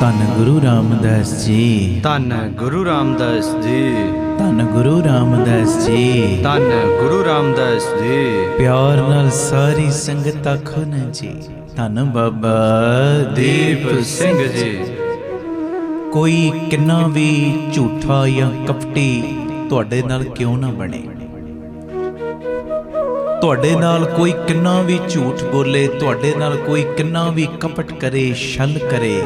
ਧੰਨ ਗੁਰੂ ਰਾਮਦਾਸ ਜੀ, ਧੰਨ ਗੁਰੂ ਰਾਮਦਾਸ ਜੀ, ਧੰਨ ਗੁਰੂ ਰਾਮਦਾਸ ਜੀ, ਧੰਨ ਗੁਰੂ ਰਾਮਦਾਸ ਜੀ। ਪਿਆਰ ਨਾਲ ਸਾਰੀ ਸੰਗਤ ਆਖੋ ਨਾ ਜੀ, ਧੰਨ ਬਾਬਾ ਦੀਪ ਸਿੰਘ ਜੀ। ਕੋਈ ਕਿੰਨਾ ਵੀ ਝੂਠਾ ਜਾਂ ਕਪਟੀ ਤੁਹਾਡੇ ਨਾਲ ਕਿਉਂ ਨਾ ਬਣੇ, ਤੁਹਾਡੇ ਨਾਲ ਕੋਈ ਕਿੰਨਾ ਵੀ ਝੂਠ ਬੋਲੇ, ਤੁਹਾਡੇ ਨਾਲ ਕੋਈ ਕਿੰਨਾ ਵੀ ਕਪਟ ਕਰੇ, ਛਲ ਕਰੇ,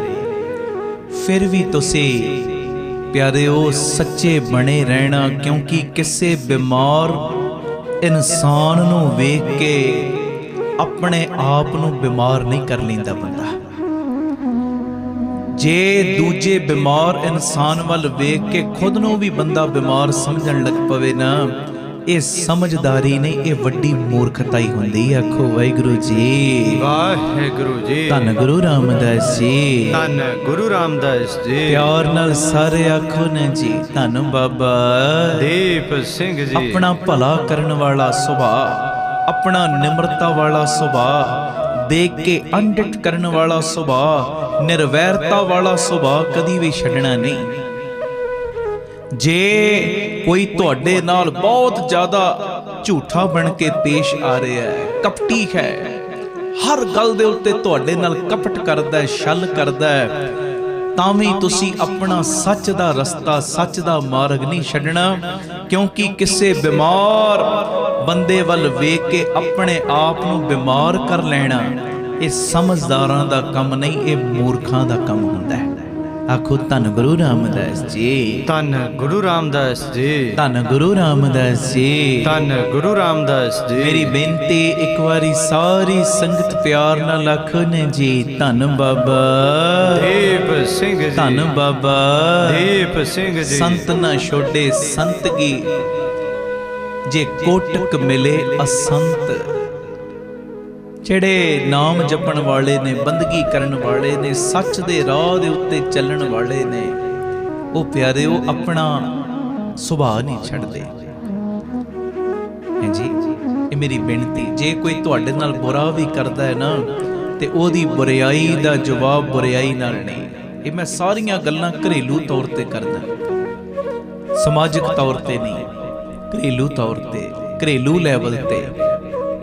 ਫਿਰ ਵੀ ਤੁਸੀਂ ਪਿਆਰਿਓ ਸੱਚੇ ਬਣੇ ਰਹਿਣਾ। ਕਿਉਂਕਿ ਕਿਸੇ ਬਿਮਾਰ ਇਨਸਾਨ ਨੂੰ ਵੇਖ ਕੇ ਆਪਣੇ ਆਪ ਨੂੰ ਬਿਮਾਰ ਨਹੀਂ ਕਰ ਲੈਂਦਾ ਬੰਦਾ। ਜੇ ਦੂਜੇ ਬਿਮਾਰ ਇਨਸਾਨ ਵੱਲ ਵੇਖ ਕੇ ਖੁਦ ਨੂੰ ਵੀ ਬੰਦਾ ਬਿਮਾਰ ਸਮਝਣ ਲੱਗ ਪਵੇ ਨਾ, ਇਹ ਸਮਝਦਾਰੀ ਨਹੀਂ, ਇਹ ਵੱਡੀ ਮੂਰਖਤਾ ਹੀ ਹੁੰਦੀ। ਆਖੋ ਵਾਹਿਗੁਰੂ ਜੀ, ਵਾਹਿਗੁਰੂ ਜੀ। ਧੰਨ ਗੁਰੂ ਰਾਮਦਾਸ ਜੀ, ਧੰਨ ਗੁਰੂ ਰਾਮਦਾਸ ਜੀ। ਪਿਆਰ ਨਾਲ ਸਾਰੇ ਆਖੋ ਨਾ ਜੀ, ਧੰਨ ਬਾਬਾ ਦੀਪ ਸਿੰਘ ਜੀ। ਆਪਣਾ ਭਲਾ ਕਰਨ ਵਾਲਾ ਸੁਭਾਅ, ਆਪਣਾ ਨਿਮਰਤਾ ਵਾਲਾ ਸੁਭਾਅ, ਦੇਖ ਕੇ ਅੰਡਟ ਕਰਨ ਵਾਲਾ ਸੁਭਾਅ, ਨਿਰਵੈਰਤਾ ਵਾਲਾ ਸੁਭਾਅ ਕਦੀ ਵੀ ਛੱਡਣਾ ਨਹੀਂ। ਜੇ ਕੋਈ ਤੁਹਾਡੇ ਨਾਲ ਬਹੁਤ ਜ਼ਿਆਦਾ ਝੂਠਾ ਬਣ ਕੇ ਪੇਸ਼ ਆ ਰਿਹਾ ਹੈ, ਕਪਟੀ ਹੈ, ਹਰ ਗੱਲ ਦੇ ਉੱਤੇ ਤੁਹਾਡੇ ਨਾਲ ਕਪਟ ਕਰਦਾ ਹੈ, ਛਲ ਕਰਦਾ ਹੈ, ਤਾਂ ਵੀ ਤੁਸੀਂ ਆਪਣਾ ਸੱਚ ਦਾ ਰਸਤਾ, ਸੱਚ ਦਾ ਮਾਰਗ ਨਹੀਂ ਛੱਡਣਾ। ਕਿਉਂਕਿ ਕਿਸੇ ਬਿਮਾਰ ਬੰਦੇ ਵੱਲ ਵੇਖ ਕੇ ਆਪਣੇ ਆਪ ਨੂੰ ਬਿਮਾਰ ਕਰ ਲੈਣਾ, ਇਹ ਸਮਝਦਾਰਾਂ ਦਾ ਕੰਮ ਨਹੀਂ, ਇਹ ਮੂਰਖਾਂ ਦਾ ਕੰਮ ਹੁੰਦਾ ਹੈ। ਆਖੋ ਧੰਨ ਗੁਰੂ ਰਾਮਦਾਸ ਜੀ, ਧੰਨ ਗੁਰੂ ਰਾਮਦਾਸ ਜੀ, ਧੰਨ ਗੁਰੂ ਰਾਮਦਾਸ ਜੀ, ਧੰਨ ਗੁਰੂ ਰਾਮਦਾਸ ਜੀ। ਮੇਰੀ ਬੇਨਤੀ ਇੱਕ ਵਾਰੀ ਸਾਰੀ ਸੰਗਤ ਪਿਆਰ ਨਾਲ ਆਖੋ ਨੇ ਜੀ, ਧੰਨ ਬਾਬਾ ਦੀਪ ਸਿੰਘ ਜੀ, ਧੰਨ ਬਾਬਾ ਦੀਪ ਸਿੰਘ ਜੀ। ਸੰਤ ਨਾ ਛੋਡੇ ਸੰਤਗੀ, ਜੇ ਕੋਟਕ ਮਿਲੇ ਅਸੰਤ। ਜਿਹੜੇ ਨਾਮ ਜਪਣ ਵਾਲੇ ਨੇ, ਬੰਦਗੀ ਕਰਨ ਵਾਲੇ ਨੇ, ਸੱਚ ਦੇ ਰਾਹ ਦੇ ਉੱਤੇ ਚੱਲਣ ਵਾਲੇ ਨੇ, ਉਹ ਪਿਆਰਿਓ ਆਪਣਾ ਸੁਭਾਅ ਨਹੀਂ ਛੱਡਦੇ। ਹਾਂਜੀ, ਇਹ ਮੇਰੀ ਬੇਨਤੀ। ਜੇ ਕੋਈ ਤੁਹਾਡੇ ਨਾਲ ਬੁਰਾ ਵੀ ਕਰਦਾ ਹੈ ਨਾ, ਤੇ ਉਹਦੀ ਬੁਰਾਈ ਦਾ ਜਵਾਬ ਬੁਰਾਈ ਨਾਲ ਨਹੀਂ। ਇਹ ਮੈਂ ਸਾਰੀਆਂ ਗੱਲਾਂ ਘਰੇਲੂ ਤੌਰ ਤੇ ਕਰਦਾ, ਸਮਾਜਿਕ ਤੌਰ ਤੇ ਨਹੀਂ, ਘਰੇਲੂ ਤੌਰ ਤੇ, ਘਰੇਲੂ ਲੈਵਲ ਤੇ।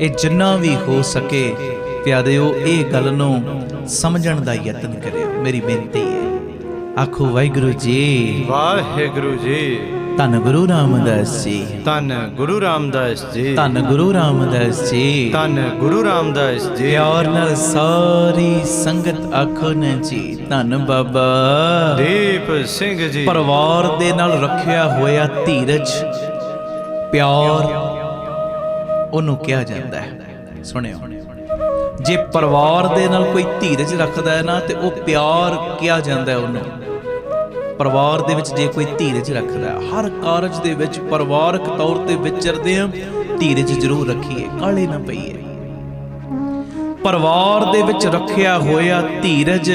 ਇਹ ਜਿੰਨਾ ਵੀ ਹੋ ਸਕੇ ਪਿਆਰਿਓ ਇਹ ਗੱਲ ਨੂੰ ਸਮਝਣ ਦਾ ਯਤਨ ਕਰਿਓ, ਮੇਰੀ ਬੇਨਤੀ ਹੈ। ਆਖੋ ਵਾਹਿਗੁਰੂ ਜੀ, ਵਾਹਿਗੁਰੂ ਜੀ। ਧੰਨ ਗੁਰੂ ਰਾਮਦਾਸ ਜੀ, ਧੰਨ ਗੁਰੂ ਰਾਮਦਾਸ ਜੀ, ਧੰਨ ਗੁਰੂ ਰਾਮਦਾਸ ਜੀ, ਧੰਨ ਗੁਰੂ ਰਾਮਦਾਸ ਜੀ। ਪਿਆਰ ਨਾਲ ਸਾਰੀ ਸੰਗਤ ਆਖੋ ਨਾ ਜੀ, ਧੰਨ ਬਾਬਾ ਦੀਪ ਸਿੰਘ ਜੀ। ਪਰਿਵਾਰ ਦੇ ਨਾਲ ਰੱਖਿਆ ਹੋਇਆ ਧੀਰਜ, ਪਿਆਰ ਉਹਨੂੰ ਕਿਹਾ ਜਾਂਦਾ ਹੈ। ਸੁਣਿਓ, ਜੇ ਪਰਿਵਾਰ ਦੇ ਨਾਲ ਕੋਈ ਧੀਰਜ ਰੱਖਦਾ ਹੈ ਨਾ, ਤੇ ਉਹ ਪਿਆਰ ਕਿਹਾ ਜਾਂਦਾ ਹੈ ਉਹਨੂੰ। ਪਰਿਵਾਰ ਦੇ ਵਿੱਚ ਜੇ ਕੋਈ ਧੀਰਜ ਰੱਖਦਾ ਹੈ, ਹਰ ਕਾਰਜ ਦੇ ਵਿੱਚ ਪਰਿਵਾਰਕ ਤੌਰ ਤੇ ਵਿਚਰਦੇ ਆ, ਧੀਰਜ ਜ਼ਰੂਰ ਰੱਖੀਏ, ਕਾਹਲੇ ਨਾ ਪਈਏ। ਪਰਿਵਾਰ ਦੇ ਵਿੱਚ ਰੱਖਿਆ ਹੋਇਆ ਧੀਰਜ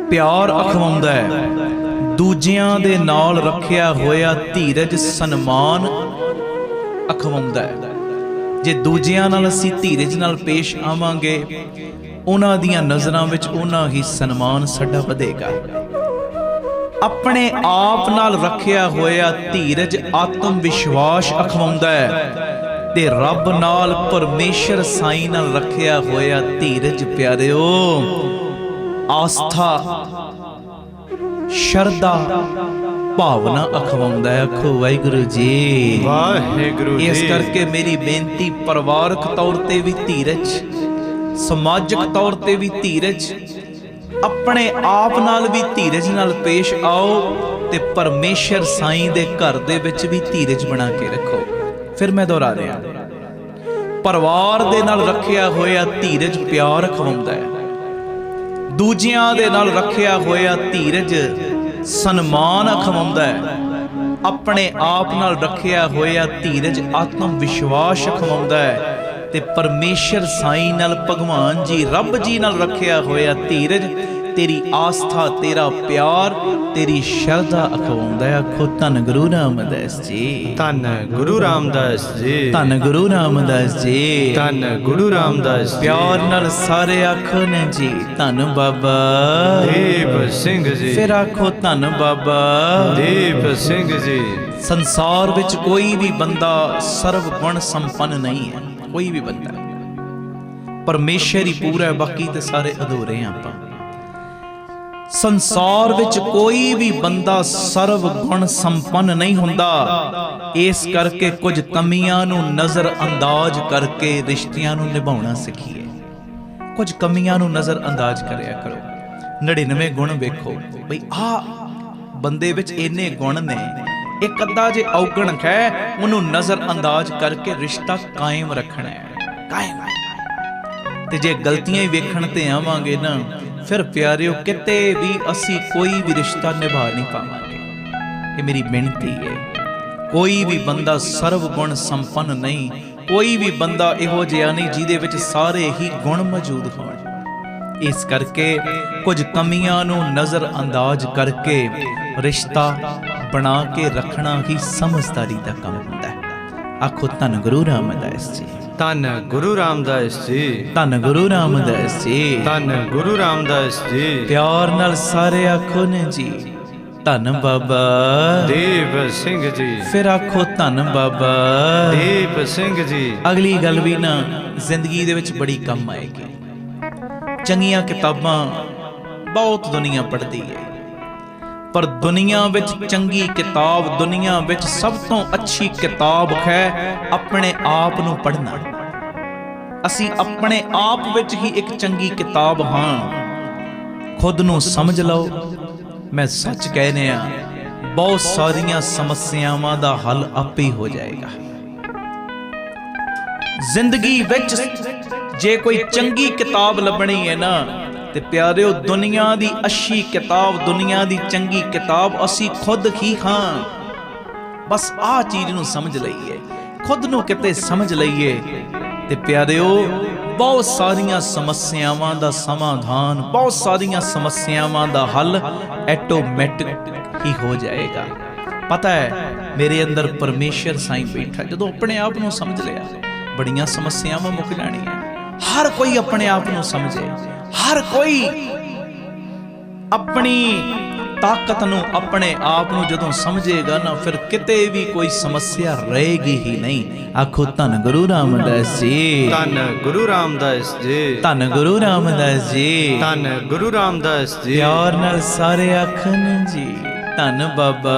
ਪਿਆਰ ਅਖਵਾਉਂਦਾ ਹੈ। ਦੂਜਿਆਂ ਦੇ ਨਾਲ ਰੱਖਿਆ ਹੋਇਆ ਧੀਰਜ ਸਨਮਾਨ ਅਖਵਾਉਂਦਾ ਹੈ। ਜੇ ਦੂਜਿਆਂ ਨਾਲ ਅਸੀਂ ਧੀਰਜ ਨਾਲ ਪੇਸ਼ ਆਵਾਂਗੇ, ਉਹਨਾਂ ਦੀਆਂ ਨਜ਼ਰਾਂ ਵਿੱਚ ਉਹਨਾਂ ਹੀ ਸਨਮਾਨ ਸਾਡਾ ਵਧੇਗਾ। ਆਪਣੇ ਆਪ ਨਾਲ ਰੱਖਿਆ ਹੋਇਆ ਧੀਰਜ ਆਤਮ ਵਿਸ਼ਵਾਸ ਅਖਵਾਉਂਦਾ ਹੈ, ਤੇ ਰੱਬ ਨਾਲ, ਪਰਮੇਸ਼ਰ ਸਾਈਂ ਨਾਲ ਰੱਖਿਆ ਹੋਇਆ ਧੀਰਜ ਪਿਆਰਿਓ ਆਸਥਾ, ਸ਼ਰਧਾ, ਭਾਵਨਾ ਅਖਵਾਉਂਦਾ ਹੈ। ਆਖੋ ਵਾਹਿਗੁਰੂ ਜੀ, ਵਾਹਿਗੁਰੂ ਜੀ। ਇਸ ਕਰਕੇ ਮੇਰੀ ਬੇਨਤੀ, ਪਰਿਵਾਰਕ ਤੌਰ ਤੇ ਵੀ ਧੀਰਜ, ਸਮਾਜਿਕ ਤੌਰ ਤੇ ਵੀ ਧੀਰਜ, ਆਪਣੇ ਆਪ ਨਾਲ ਵੀ ਧੀਰਜ ਨਾਲ ਪੇਸ਼ ਆਓ, ਤੇ ਪਰਮੇਸ਼ਰ ਸਾਈਂ ਦੇ ਘਰ ਦੇ ਵਿੱਚ ਵੀ ਧੀਰਜ ਬਣਾ ਕੇ ਰੱਖੋ। ਫਿਰ ਮੈਂ ਦੁਹਰਾ ਰਿਹਾ, ਪਰਿਵਾਰ ਦੇ ਨਾਲ ਰੱਖਿਆ ਹੋਇਆ ਧੀਰਜ ਪਿਆਰ ਅਖਵਾਉਂਦਾ ਹੈ, ਦੂਜਿਆਂ ਦੇ ਨਾਲ ਰੱਖਿਆ ਹੋਇਆ ਧੀਰਜ ਸਨਮਾਨ ਅਖਵਾਉਂਦਾ ਹੈ, ਆਪਣੇ ਆਪ ਨਾਲ ਰੱਖਿਆ ਹੋਇਆ ਧੀਰਜ ਆਤਮ ਵਿਸ਼ਵਾਸ ਅਖਵਾਉਂਦਾ ਹੈ, ਤੇ ਪਰਮੇਸ਼ਰ ਸਾਈਂ ਨਾਲ, ਭਗਵਾਨ ਜੀ, ਰੱਬ ਜੀ ਨਾਲ ਰੱਖਿਆ ਹੋਇਆ ਧੀਰਜ तेरी आस्था, तेरा प्यार, तेरी शरधा अखवाउंदा है। आखो धन गुरु रामदास जी, धन गुरु रामदास जी, धन गुरु रामदास जी, धन गुरु रामदास जी। प्यार नाल सारे आखो ने जी धन बाबा दीप सिंह जी, फिर आखो धन बाबा दीप सिंह जी। संसार विच कोई भी बंदा सर्व गुण संपन्न नहीं है, कोई भी बंदा। परमेश्वर ही पूरा है, बाकी ते सारे अधूरे हैं। आपां संसार विच कोई भी बंदा सर्व गुण संपन्न नहीं हुंदा। इस करके कुछ कमियां नूं नजर अंदाज करके रिश्तियां नूं निभाउणा सिखीए। कुछ कमियां नूं नजर अंदाज करिया करो। 99 गुण वेखो बई आ बंदे विच इन्ने गुण ने, एक अद्धा जे औगण है उन्हों नजर अंदाज करके रिश्ता कायम रखना है, कायम। ते जे गलतियां ही वेखण ते आवांगे ना, फिर प्यारिओ किते भी असी कोई भी रिश्ता निभा नहीं पावांगे। ये मेरी बेनती है। कोई भी बंदा सर्व गुण संपन्न नहीं, कोई भी बंदा इहो जिहा नहीं जिहदे विच सारे ही गुण मौजूद होण। इस करके कुछ कमियां नूं नजर अंदाज करके रिश्ता बना के रखना ही समझदारी दा काम हुंदा है। आखो धन गुरु रामदास जी, धन गुरु रामदास जी, धन गुरु रामदास जी, धन गुरु रामदास जी। प्यार नाल सारे आखो ने जी धन बाबा दीप सिंह जी, फिर आखो धन बाबा दीप सिंह जी। अगली गल भी ना जिंदगी दे विच बड़ी कम आएगी। चंगियां किताबां बहुत दुनिया पढ़ती है, पर दुनिया विच चंगी किताब, दुनिया विच सब तो अच्छी किताब है अपने आप नूं पढ़ना। असी अपने आप विच ही एक चंगी किताब हाँ। खुद नूं समझ लो। मैं सच कहने बहुत सारियां समस्यावां दा हल आपे ही हो जाएगा। जिंदगी विच जे कोई चंगी किताब लभनी है ना, ते प्यारिओ दुनिया दी अच्छी किताब, दुनिया दी चंगी किताब असी खुद ही हाँ। बस आ चीज नूं समझ लईए, खुद नूं किते समझ लईए, ते प्यारिओ बहुत सारियां समस्यावां दा समाधान, बहुत सारियां समस्यावां दा हल ऐटोमैटिक ही हो जाएगा। पता है मेरे अंदर परमेश्वर साईं बैठा। जदों अपने आप नूं समझ लिया, बड़ियां समस्यावां मुक जाणियां। हर कोई अपने आप नूं समझे, हर कोई अपनी ताकत नूं, अपने आप नूं जदों समझेगा ना, फिर किते भी कोई समस्या रहेगी ही नहीं। आखो धन गुरु रामदास जी, धन गुरु रामदास जी, धन गुरु रामदास जी, धन गुरु रामदास जी। प्यार नाल सारे आखन जी धन बाबा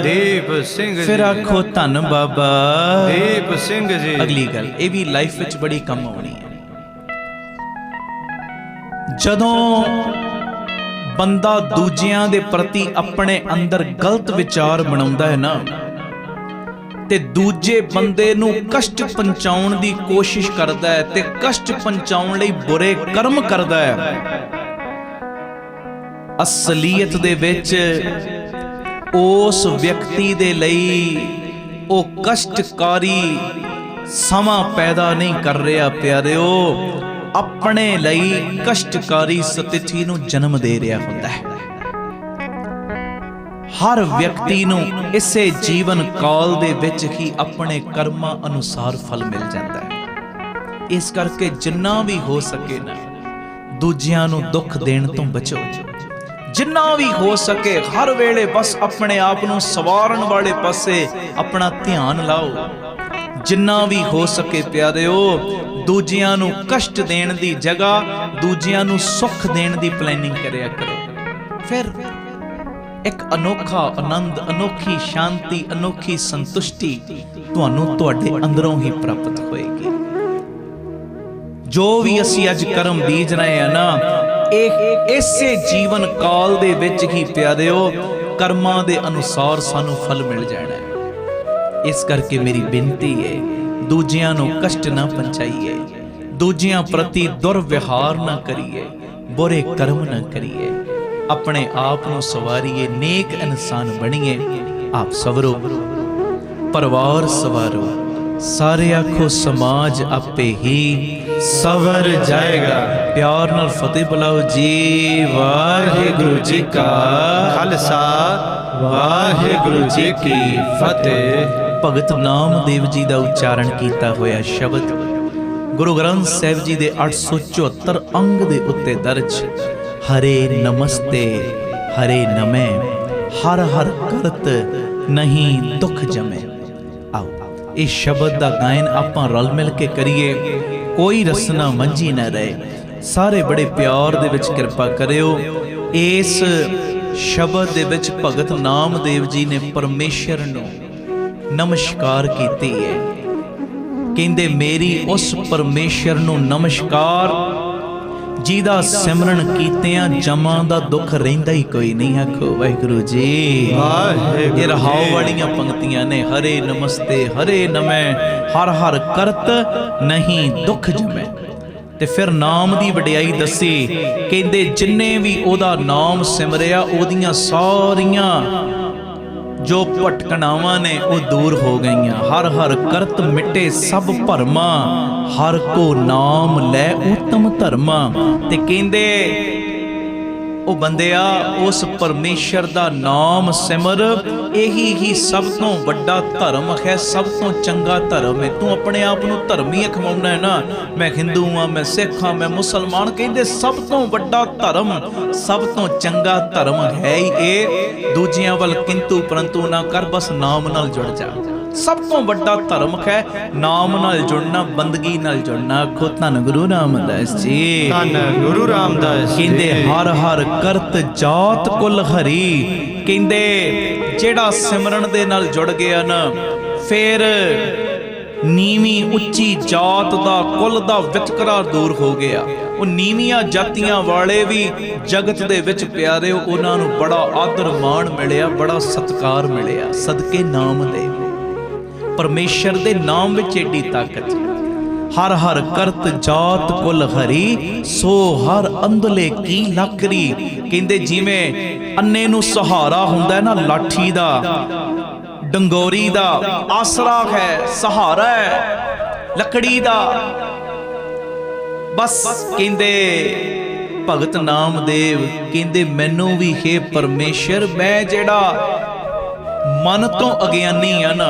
दीप सिंह जी, फिर आखो धन बाबा दीप सिंह जी। अगली गल ये भी लाइफ विच बड़ी कम होनी है। जदों बंदा दूजियां दे प्रति अपने अंदर गलत विचार बनाउंदा है ना, ते दूजे बंदे नूं कष्ट पहुंचाउण दी कोशिश करदा है, ते कष्ट पहुंचाउण लई बुरे कर्म करदा है। असलीयत दे विच उस व्यक्ति दे लई ओ कष्टकारी समा पैदा नहीं कर रहा प्यारिओ, अपने लई कष्टकारी स्थिति नूं जन्म दे रहा हुंदा है। हर व्यक्ति नूं इसे जीवन काल दे विच ही अपने कर्मां अनुसार फल मिल जाता है। इस करके जिन्ना भी हो सके ना, दूजियां नूं दुख देण तो बचो। जिन्ना भी हो सके हर वेले बस अपने आप नूं सवारण वाले पासे अपना ध्यान लाओ। जिन्ना भी हो सके प्यारिओ, दूजियां नूं कष्ट देण दी जगह दूजियां नूं सुख देण दी प्लैनिंग करिया करो। फिर एक अनोखा आनंद, अनोखी शांति, अनोखी संतुष्टि तुहानूं तुहाडे अंदरों ही प्राप्त होएगी। जो भी असी अज कर्म बीज रहे हैं ना, इसे जीवन काल दे विच ही प्यारिओ कर्मां दे अनुसार सानू फल मिल जाना है। इस करके मेरी बेनती है, दूजियां नूं कष्ट ना पहुंचाइए, दूजियां प्रति दुर्व्यवहार ना करिए, बुरे कर्म ना करिए, अपने आप नूं सवारिए, नेक इंसान बनिए। आप सवरो, परिवार सवारो, ਸਾਰੇ ਆਖੋ ਸਮਾਜ ਆਪੇ ਹੀ ਸਵਰ ਜਾਏਗਾ। ਪਿਆਰ ਨਾਲ ਫਤਿਹ ਬੁਲਾਓ ਜੀ। ਵਾਹਿਗੁਰੂ ਜੀ ਕਾ ਖਾਲਸਾ ਵਾਹਿਗੁਰੂ ਜੀ ਕੀ ਫਤਿਹ। ਭਗਤ ਨਾਮਦੇਵ ਜੀ ਦਾ ਉਚਾਰਨ ਕੀਤਾ ਹੋਇਆ ਸ਼ਬਦ ਗੁਰੂ ਗ੍ਰੰਥ ਸਾਹਿਬ ਜੀ ਦੇ 874 ਅੰਗ ਦੇ ਉੱਤੇ ਦਰਜ। ਹਰੇ ਨਮਸਤੇ ਹਰੇ ਨਮੈ ਹਰ ਹਰ ਕਰਤ ਨਹੀਂ ਦੁੱਖ ਜਮੈ। ਆਓ ਇਹ ਸ਼ਬਦ ਦਾ ਗਾਇਨ ਆਪਾਂ ਰਲ ਮਿਲ ਕੇ ਕਰੀਏ, ਕੋਈ ਰਸਨਾ ਮੰਝੀ ਨਾ ਰਹੇ। ਸਾਰੇ ਬੜੇ ਪਿਆਰ ਦੇ ਵਿੱਚ ਕਿਰਪਾ ਕਰਿਓ। ਇਸ ਸ਼ਬਦ ਦੇ ਵਿੱਚ ਭਗਤ ਨਾਮਦੇਵ ਜੀ ਨੇ ਪਰਮੇਸ਼ਰ ਨੂੰ ਨਮਸਕਾਰ ਕੀਤੀ ਹੈ। ਕਹਿੰਦੇ ਮੇਰੀ ਉਸ ਪਰਮੇਸ਼ਰ ਨੂੰ ਨਮਸਕਾਰ ਜਿਹਦਾ ਸਿਮਰਨ ਕੀਤਿਆਂ ਜਮਾਂ ਦਾ ਦੁੱਖ ਰਹਿੰਦਾ ਹੀ ਕੋਈ ਨਹੀਂ। ਆਖੋ ਵਾਹਿਗੁਰੂ ਜੀ। ਵਾਹਿਗੁਰੂ ਇਹ ਰਹਾਉ ਵਾਲੀਆਂ ਪੰਕਤੀਆਂ ਨੇ। ਹਰੇ ਨਮਸਤੇ ਹਰੇ ਨਮੈ ਹਰ ਹਰ ਕਰਤ ਨਹੀਂ ਦੁੱਖ ਜਮੈ। ਤੇ ਫਿਰ ਨਾਮ ਦੀ ਵਡਿਆਈ ਦੱਸੀ। ਕਹਿੰਦੇ ਜਿੰਨੇ ਵੀ ਉਹਦਾ ਨਾਮ ਸਿਮਰਿਆ ਉਹਦੀਆਂ ਸਾਰੀਆਂ ਜੋ ਭਟਕਣਾਵਾਂ ਨੇ ਉਹ ਦੂਰ ਹੋ ਗਈਆਂ। ਹਰ ਹਰ ਕਰਤ ਮਿਟੇ ਸਭ ਭਰਮਾ ਹਰ ਕੋ ਨਾਮ ਲੈ ਉਤਮ ਧਰਮਾ। ਤੇ ਕਹਿੰਦੇ ਉਹ ਬੰਦਿਆ ਉਸ ਪਰਮੇਸ਼ਰ ਦਾ ਨਾਮ ਸਿਮਰ, ਇਹੀ ਹੀ ਸਭ ਤੋਂ ਵੱਡਾ ਧਰਮ ਹੈ, ਸਭ ਤੋਂ ਚੰਗਾ ਧਰਮ ਹੈ। ਤੂੰ ਆਪਣੇ ਆਪ ਨੂੰ ਧਰਮੀ ਅਖਵਾਉਣਾ ਹੈ ਨਾ, ਮੈਂ ਹਿੰਦੂ ਹਾਂ, ਮੈਂ ਸਿੱਖ ਹਾਂ, ਮੈਂ ਮੁਸਲਮਾਨ। ਕਹਿੰਦੇ ਸਭ ਤੋਂ ਵੱਡਾ ਧਰਮ, ਸਭ ਤੋਂ ਚੰਗਾ ਧਰਮ ਹੈ ਹੀ ਇਹ। ਦੂਜਿਆਂ ਵੱਲ ਕਿੰਤੂ ਪਰੰਤੂ ਨਾ ਕਰ, ਬਸ ਨਾਮ ਨਾਲ ਜੁੜ ਜਾ। ਸਭ ਤੋਂ ਵੱਡਾ ਧਰਮ ਹੈ ਨਾਮ ਨਾਲ ਜੁੜਨਾ, ਬੰਦਗੀ ਨਾਲ ਜੁੜਨਾ। ਆਖੋ ਧੰਨ ਗੁਰੂ ਰਾਮਦਾਸ ਜੀ। ਧੰਨ ਗੁਰੂ ਰਾਮਦਾਸ ਜੀ। ਕਹਿੰਦੇ ਹਰ ਹਰ ਕਰਤ ਜਾਤ ਕੁਲ ਹਰੀ। ਕਹਿੰਦੇ ਜਿਹੜਾ ਸਿਮਰਨ ਦੇ ਨਾਲ ਜੁੜ ਗਿਆ ਨਾ, ਫਿਰ ਨੀਵੀਂ ਉੱਚੀ ਜਾਤ ਦਾ ਕੁਲ ਦਾ ਵਿਤਕਰਾ ਦੂਰ ਹੋ ਗਿਆ। ਉਹ ਨੀਵੀਆਂ ਜਾਤੀਆਂ ਵਾਲੇ ਵੀ ਜਗਤ ਦੇ ਵਿੱਚ ਪਿਆਰੇ, ਉਹਨਾਂ ਨੂੰ ਬੜਾ ਆਦਰ ਮਾਣ ਮਿਲਿਆ, ਬੜਾ ਸਤਿਕਾਰ ਮਿਲਿਆ ਸਦਕੇ ਨਾਮ ਦੇ। ਪਰਮੇਸ਼ਰ ਦੇ ਨਾਮ ਵਿੱਚ ਏਡੀ ਤਾਕਤ। ਹਰ ਹਰ ਕਰਤ ਜਾਤ ਕੁਲ ਹਰੀ ਸੋ ਹਰ ਅੰਧਲੇ ਕੀ ਲੱਕਰੀ। ਕਹਿੰਦੇ ਜਿਵੇਂ ਅੰਨੇ ਨੂੰ ਸਹਾਰਾ ਹੁੰਦਾ ਨਾ ਲਾਠੀ ਦਾ, ਡੰਗੋਰੀ ਦਾ ਆਸਰਾ ਹੈ, ਸਹਾਰਾ ਹੈ ਲੱਕੜੀ ਦਾ। ਬਸ ਕਹਿੰਦੇ ਭਗਤ ਨਾਮਦੇਵ ਕਹਿੰਦੇ ਮੈਨੂੰ ਵੀ ਹੈ ਪਰਮੇਸ਼ਰ, ਮੈਂ ਜਿਹੜਾ ਮਨ ਤੋਂ ਅਗਿਆਨੀ ਆ ਨਾ,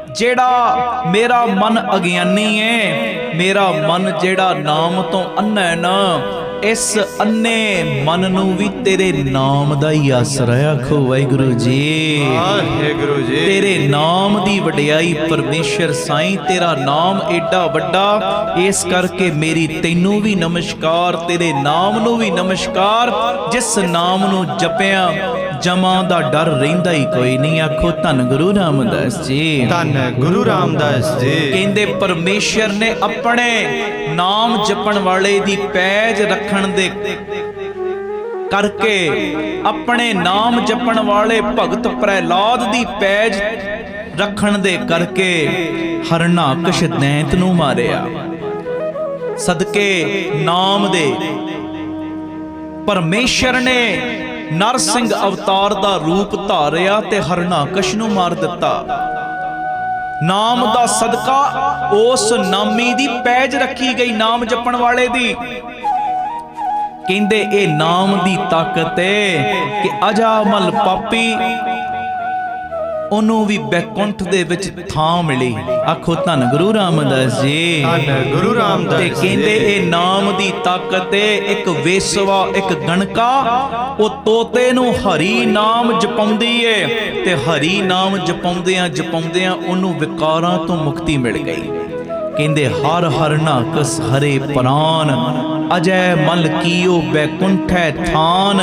ਜਿਹੜਾ ਮੇਰਾ ਮਨ ਅਗਿਆਨੀ ਹੈ, ਮੇਰਾ ਮਨ ਜਿਹੜਾ ਨਾਮ ਤੋਂ ਅੰਨਾ ਹੈ ਨਾ, ਇਸ ਅੰਨੇ ਮਨ ਨੂੰ ਵੀ ਤੇਰੇ ਨਾਮ ਦਾ ਹੀ ਆਸਰਾ। ਆਖੋ ਵਾਹਿਗੁਰੂ ਜੀ। ਵਾਹਿਗੁਰੂ ਜੀ। ਤੇਰੇ ਨਾਮ ਦੀ ਵਡਿਆਈ ਪਰਮੇਸ਼ਰ ਸਾਈਂ, ਤੇਰਾ ਨਾਮ ਏਡਾ ਵੱਡਾ, ਇਸ ਕਰਕੇ ਮੇਰੀ ਤੈਨੂੰ ਵੀ ਨਮਸਕਾਰ, ਤੇਰੇ ਨਾਮ ਨੂੰ ਵੀ ਨਮਸਕਾਰ। ਜਿਸ ਨਾਮ ਨੂੰ ਜਪਿਆ ਜਮਾਂ ਦਾ ਡਰ ਰਹਿੰਦਾ ਹੀ ਕੋਈ ਨਹੀਂ। ਆਖੋ ਧੰਨ ਗੁਰੂ ਰਾਮਦਾਸ ਜੀ। ਧੰਨ ਗੁਰੂ ਰਾਮਦਾਸ ਜੀ। ਕਹਿੰਦੇ ਪਰਮੇਸ਼ਰ ਨੇ ਆਪਣੇ ਨਾਮ ਜਪਣ ਵਾਲੇ ਦੀ ਪੈਜ ਰੱਖਣ ਦੇ ਕਰਕੇ, ਆਪਣੇ ਨਾਮ ਜਪਣ ਵਾਲੇ ਭਗਤ ਪ੍ਰਹਿਲਾਦ ਦੀ ਪੈਜ ਰੱਖਣ ਦੇ ਕਰਕੇ ਹਰਨਾਕਸ਼ ਦੈਂਤ ਨੂੰ ਮਾਰਿਆ। ਸਦਕੇ ਨਾਮ ਦੇ ਪਰਮੇਸ਼ਰ ਨੇ ਨਰਸਿੰਘ ਅਵਤਾਰ ਦਾ ਰੂਪ ਧਾਰਿਆ ਤੇ ਹਰਨਾਕਸ਼ ਨੂੰ ਮਾਰ ਦਿੱਤਾ। ਨਾਮ ਦਾ ਸਦਕਾ ਉਸ ਨਾਮੀ ਦੀ ਪੈਜ ਰੱਖੀ ਗਈ, ਨਾਮ ਜਪਣ ਵਾਲੇ ਦੀ। ਕਹਿੰਦੇ ਇਹ ਨਾਮ ਦੀ ਤਾਕਤ ਹੈ ਕਿ ਅਜਾਮਲ ਪਾਪੀ ਉਹਨੂੰ ਵੀ ਬੈਕੁੰਠ ਦੇ ਵਿੱਚ ਥਾਂ ਮਿਲੀ। ਆਖੋ ਧੰਨ ਗੁਰੂ ਰਾਮਦਾਸ ਜੀ। ਧੰਨ ਗੁਰੂ ਰਾਮਦਾਸ ਜੀ। ਤੇ ਕਹਿੰਦੇ ਇਹ ਨਾਮ ਦੀ ਤਾਕਤ ਹੈ। ਇੱਕ ਵੇਸਵਾ, ਇੱਕ ਗਣਕਾ, ਉਹ ਤੋਤੇ ਨੂੰ ਹਰੀ ਨਾਮ ਜਪਾਉਂਦੀ ਏ, ਤੇ ਹਰੀ ਨਾਮ ਜਪਾਉਂਦਿਆਂ ਜਪਾਉਂਦਿਆਂ ਉਹਨੂੰ ਵਿਕਾਰਾਂ ਤੋਂ ਮੁਕਤੀ ਮਿਲ ਗਈ। ਕਹਿੰਦੇ ਹਰ ਹਰ ਨਾਕਸ ਹਰੇ ਪ੍ਰਾਨ ਅਜੈ ਮਲ ਕੀਓ ਬੈਕੁੰਠੈ ਥਾਨ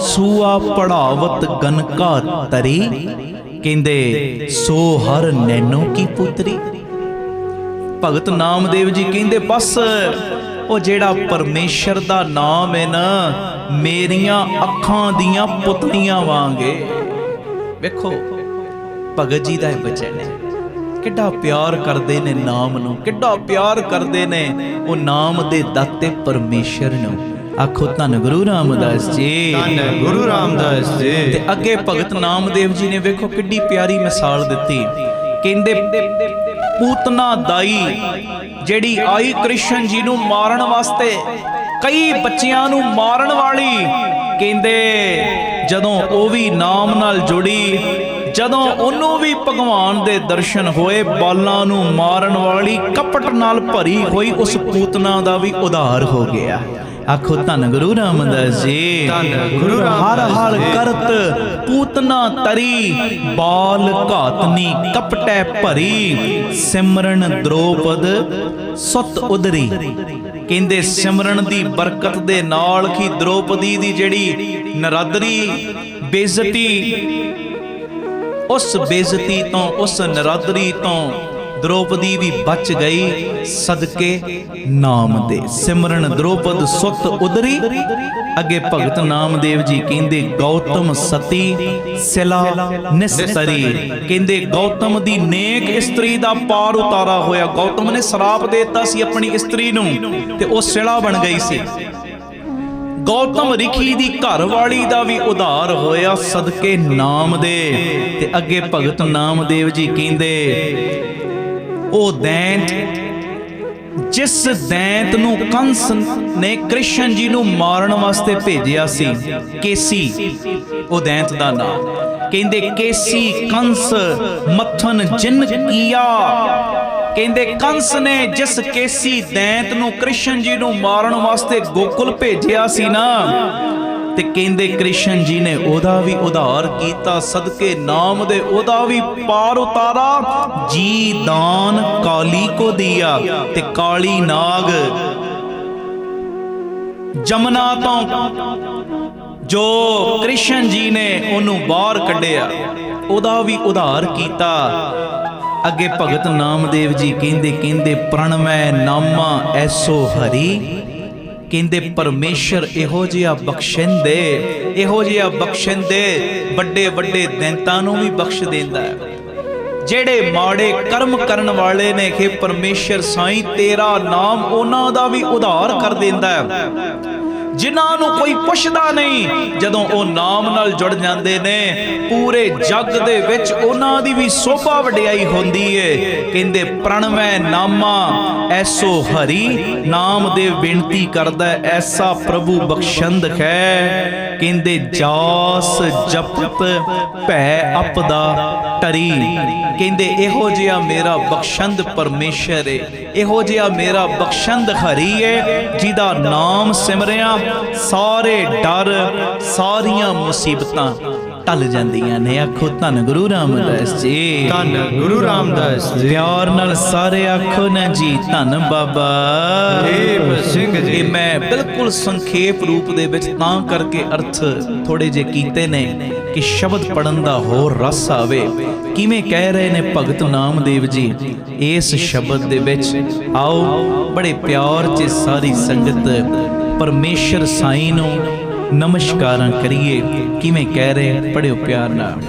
ਸੂਆ ਪੜਾਵਤ ਗਨਕਾ ਤਰੀ। ਕਹਿੰਦੇ ਸੋ ਹਰ ਨੈਨੋ ਕੀ ਪੁੱਤਰੀ। ਭਗਤ ਨਾਮਦੇਵ ਜੀ ਕਹਿੰਦੇ ਬਸ ਉਹ ਜਿਹੜਾ ਪਰਮੇਸ਼ਰ ਦਾ ਨਾਮ ਹੈ ਨਾ, ਮੇਰੀਆਂ ਅੱਖਾਂ ਦੀਆਂ ਪੁਤਲੀਆਂ ਵਾਂਗੇ। ਵੇਖੋ ਭਗਤ ਜੀ ਦਾ ਇਹ ਬਚਨ ਹੈ, ਕਿੱਡਾ ਪਿਆਰ ਕਰਦੇ ਨੇ ਨਾਮ ਨੂੰ, ਕਿੱਡਾ ਪਿਆਰ ਕਰਦੇ ਨੇ ਉਹ ਨਾਮ ਦੇ ਦਾਤੇ ਪਰਮੇਸ਼ਰ ਨੂੰ। ਆਖੋ ਧੰਨ ਗੁਰੂ ਰਾਮਦਾਸ ਜੀ। ਧੰਨ ਗੁਰੂ ਰਾਮਦਾਸ ਜੀ। ਤੇ ਅੱਗੇ ਭਗਤ ਨਾਮਦੇਵ ਜੀ ਨੇ ਵੇਖੋ ਕਿੱਡੀ ਪਿਆਰੀ ਮਿਸਾਲ ਦਿੱਤੀ। ਕਹਿੰਦੇ ਪੂਤਨਾ ਦਾਈ ਜਿਹੜੀ ਆਈ ਕ੍ਰਿਸ਼ਨ ਜੀ ਨੂੰ ਮਾਰਨ ਵਾਸਤੇ, ਕਈ ਬੱਚਿਆਂ ਨੂੰ ਮਾਰਨ ਵਾਲੀ, ਕਹਿੰਦੇ ਜਦੋਂ ਉਹ ਵੀ ਨਾਮ ਨਾਲ ਜੁੜੀ, ਜਦੋਂ ਉਹਨੂੰ ਵੀ ਭਗਵਾਨ ਦੇ ਦਰਸ਼ਨ ਹੋਏ, ਬਾਲਾਂ ਨੂੰ ਮਾਰਨ ਵਾਲੀ, ਕਪਟ ਨਾਲ ਭਰੀ ਹੋਈ ਉਸ ਪੂਤਨਾ ਦਾ ਵੀ ਉਧਾਰ ਹੋ ਗਿਆ। ਆਖੋ ਧੰਨ ਗੁਰੂ ਰਾਮਦਾਸ ਜੀ। ਧੰਨ ਗੁਰੂ ਹਰ ਰਾਮਦਾਸ ਹਰ ਜੀ। ਕਰਤ ਪੂਤਨਾ ਤਰੀ, ਬਾਲ ਘਾਤਨੀ ਕਪਟੈ ਭਰੀ, ਸਿਮਰਨ ਦ੍ਰੋਪਦ ਸੁਤ ਉਦਰੀ। ਕਹਿੰਦੇ ਸਿਮਰਨ ਦੀ ਬਰਕਤ ਦੇ ਨਾਲ ਹੀ ਦ੍ਰੋਪਦੀ ਦੀ ਜਿਹੜੀ ਨਰਾਦਰੀ ਬੇਇੱਜ਼ਤੀ, ਉਸ ਬੇਇੱਜ਼ਤੀ ਤੋਂ, ਉਸ ਨਰਾਦਰੀ ਤੋਂ ਦ੍ਰੋਪਦੀ ਵੀ ਬਚ ਗਈ ਸਦਕੇ ਨਾਮ ਦੇ। ਸਿਮਰਨ ਦ੍ਰੋਪਦ ਸੁਤ ਉਦਰੀ। ਅੱਗੇ ਭਗਤ ਨਾਮਦੇਵ ਜੀ ਕਹਿੰਦੇ ਗੌਤਮ ਸਤੀ ਸਿਲਾ ਨਿਸਤਰੀ। ਕਹਿੰਦੇ ਗੌਤਮ ਦੀ ਨੇਕ ਇਸਤਰੀ ਦਾ ਪਾਰ ਉਤਾਰਾ ਹੋਇਆ। ਗੌਤਮ ਨੇ ਸ਼ਰਾਪ ਦੇ ਦਿੱਤਾ ਸੀ ਆਪਣੀ ਇਸਤਰੀ ਨੂੰ ਤੇ ਉਹ ਸਿਲਾ ਬਣ ਗਈ ਸੀ। ਗੌਤਮ ਰਿਖੀ ਦੀ ਘਰ ਵਾਲੀ ਦਾ ਵੀ ਉਧਾਰ ਹੋਇਆ ਸਦਕੇ ਨਾਮ ਦੇ। ਤੇ ਅੱਗੇ ਭਗਤ ਨਾਮਦੇਵ ਜੀ ਕਹਿੰਦੇ ਉਹ ਦੈਂਤ, ਜਿਸ ਦੈਂਤ ਨੂੰ ਕੰਸ ਨੇ ਕ੍ਰਿਸ਼ਨ ਜੀ ਨੂੰ ਮਾਰਨ ਵਾਸਤੇ ਭੇਜਿਆ ਸੀ, ਕੇਸੀ ਉਹ ਦੈਂਤ ਦਾ ਨਾਮ। ਕਹਿੰਦੇ ਕੇਸੀ ਕੰਸ ਮੱਥਨ ਜਿਨ ਕੀਆ। ਕਹਿੰਦੇ ਕੰਸ ਨੇ ਜਿਸ ਕੇਸੀ ਦੈਂਤ ਨੂੰ ਕ੍ਰਿਸ਼ਨ ਜੀ ਨੂੰ ਮਾਰਨ ਵਾਸਤੇ ਗੋਕੁਲ ਭੇਜਿਆ ਸੀ ਨਾ, ਤੇ ਕਹਿੰਦੇ ਕ੍ਰਿਸ਼ਨ ਜੀ ਨੇ ਉਹਦਾ ਵੀ ਉਧਾਰ ਕੀਤਾ ਸਦਕੇ ਨਾਮ ਦੇ। ਉਹਦਾ ਵੀ ਪਾਰ ਉਤਾਰਾ। ਜੀ ਦਾਨ ਕਾਲੀ ਕੋ ਦਿਆ। ਤੇ ਕਾਲੀ ਨਾਗ ਜਮਨਾ ਤੋਂ ਜੋ ਕ੍ਰਿਸ਼ਨ ਜੀ ਨੇ ਉਹਨੂੰ ਬਾਹਰ ਕੱਢਿਆ, ਉਹਦਾ ਵੀ ਉਧਾਰ ਕੀਤਾ। ਅੱਗੇ ਭਗਤ ਨਾਮਦੇਵ ਜੀ ਕਹਿੰਦੇ ਪ੍ਰਣਮੈ ਨਾਮਾ ਐਸੋ ਹਰੀ। ਕਹਿੰਦੇ ਪਰਮੇਸ਼ਰ ਇਹੋ ਜਿਹਾ ਬਖਸ਼ਿੰਦੇ, ਇਹੋ ਜਿਹਾ ਬਖਸ਼ਿੰਦੇ, ਵੱਡੇ ਵੱਡੇ ਦੈਂਤਾਂ ਨੂੰ ਵੀ ਬਖਸ਼ ਦਿੰਦਾ ਹੈ। ਜਿਹੜੇ ਮਾੜੇ ਕਰਮ ਕਰਨ ਵਾਲੇ ਨੇ ਕਿ ਪਰਮੇਸ਼ਰ ਸਾਈਂ ਤੇਰਾ ਨਾਮ ਉਹਨਾਂ ਦਾ ਵੀ ਉਧਾਰ ਕਰ ਦਿੰਦਾ ਹੈ। ਜਿਨ੍ਹਾਂ ਨੂੰ ਕੋਈ ਪੁੱਛਦਾ ਨਹੀਂ, ਜਦੋਂ ਉਹ ਨਾਮ ਨਾਲ ਜੁੜ ਜਾਂਦੇ ਨੇ, ਪੂਰੇ ਜੱਗ ਦੇ ਵਿੱਚ ਉਹਨਾਂ ਦੀ ਵੀ ਸੋਭਾ ਵਡਿਆਈ ਹੁੰਦੀ ਏ। ਕਹਿੰਦੇ ਪ੍ਰਣਮੈ ਨਾਮਾ ਐਸੋ ਹਰੀ। ਨਾਮਦੇਵ ਬੇਨਤੀ ਕਰਦਾ ਐਸਾ ਪ੍ਰਭੂ ਬਖਸ਼ੰਦ ਹੈ। ਕਹਿੰਦੇ ਜਾਸ ਜਪਤ ਭੈ ਆਪਦਾ ਟਰੀ। ਕਹਿੰਦੇ ਇਹੋ ਜਿਹਾ ਮੇਰਾ ਬਖਸ਼ੰਦ ਪਰਮੇਸ਼ਰ ਏ, ਇਹੋ ਜਿਹਾ ਮੇਰਾ ਬਖਸ਼ੰਦ ਹਰੀ ਏ, ਜਿਹਦਾ ਨਾਮ ਸਿਮਰਿਆ ਸਾਰੇ ਡਰ, ਸਾਰੀਆਂ ਮੁਸੀਬਤਾਂ ਟਲ ਜਾਂਦੀਆਂ ਨੇ। ਆਖੋ ਧੰਨ ਗੁਰੂ ਰਾਮਦਾਸ ਜੀ। ਧੰਨ ਗੁਰੂ ਰਾਮਦਾਸ ਜੀ। ਪਿਆਰ ਨਾਲ ਸਾਰੇ ਆਖੋ ਨਾ ਜੀ ਧੰਨ ਬਾਬਾ ਦੀਪ ਸਿੰਘ ਜੀ। ਇਹ ਮੈਂ ਬਿਲਕੁਲ ਸੰਖੇਪ ਰੂਪ ਦੇ ਵਿੱਚ ਤਾਂ ਕਰਕੇ ਅਰਥ ਥੋੜੇ ਜੇ ਕੀਤੇ ਨੇ ਕਿ ਸ਼ਬਦ ਪੜਨ ਦਾ ਹੋਰ ਰਸ ਆਵੇ। ਕਿਵੇਂ ਕਹਿ ਰਹੇ ਨੇ ਭਗਤ ਨਾਮਦੇਵ ਜੀ ਇਸ ਸ਼ਬਦ ਦੇ ਵਿੱਚ। ਆਓ ਬੜੇ ਪਿਆਰ 'ਚ ਸਾਰੀ ਸੰਗਤ ਪਰਮੇਸ਼ਰ ਸਾਈਂ ਨੂੰ ਨਮਸਕਾਰਾਂ ਕਰੀਏ। ਕਿਵੇਂ ਕਹਿ ਰਹੇ, ਪੜਿਓ ਪਿਆਰ ਨਾਲ।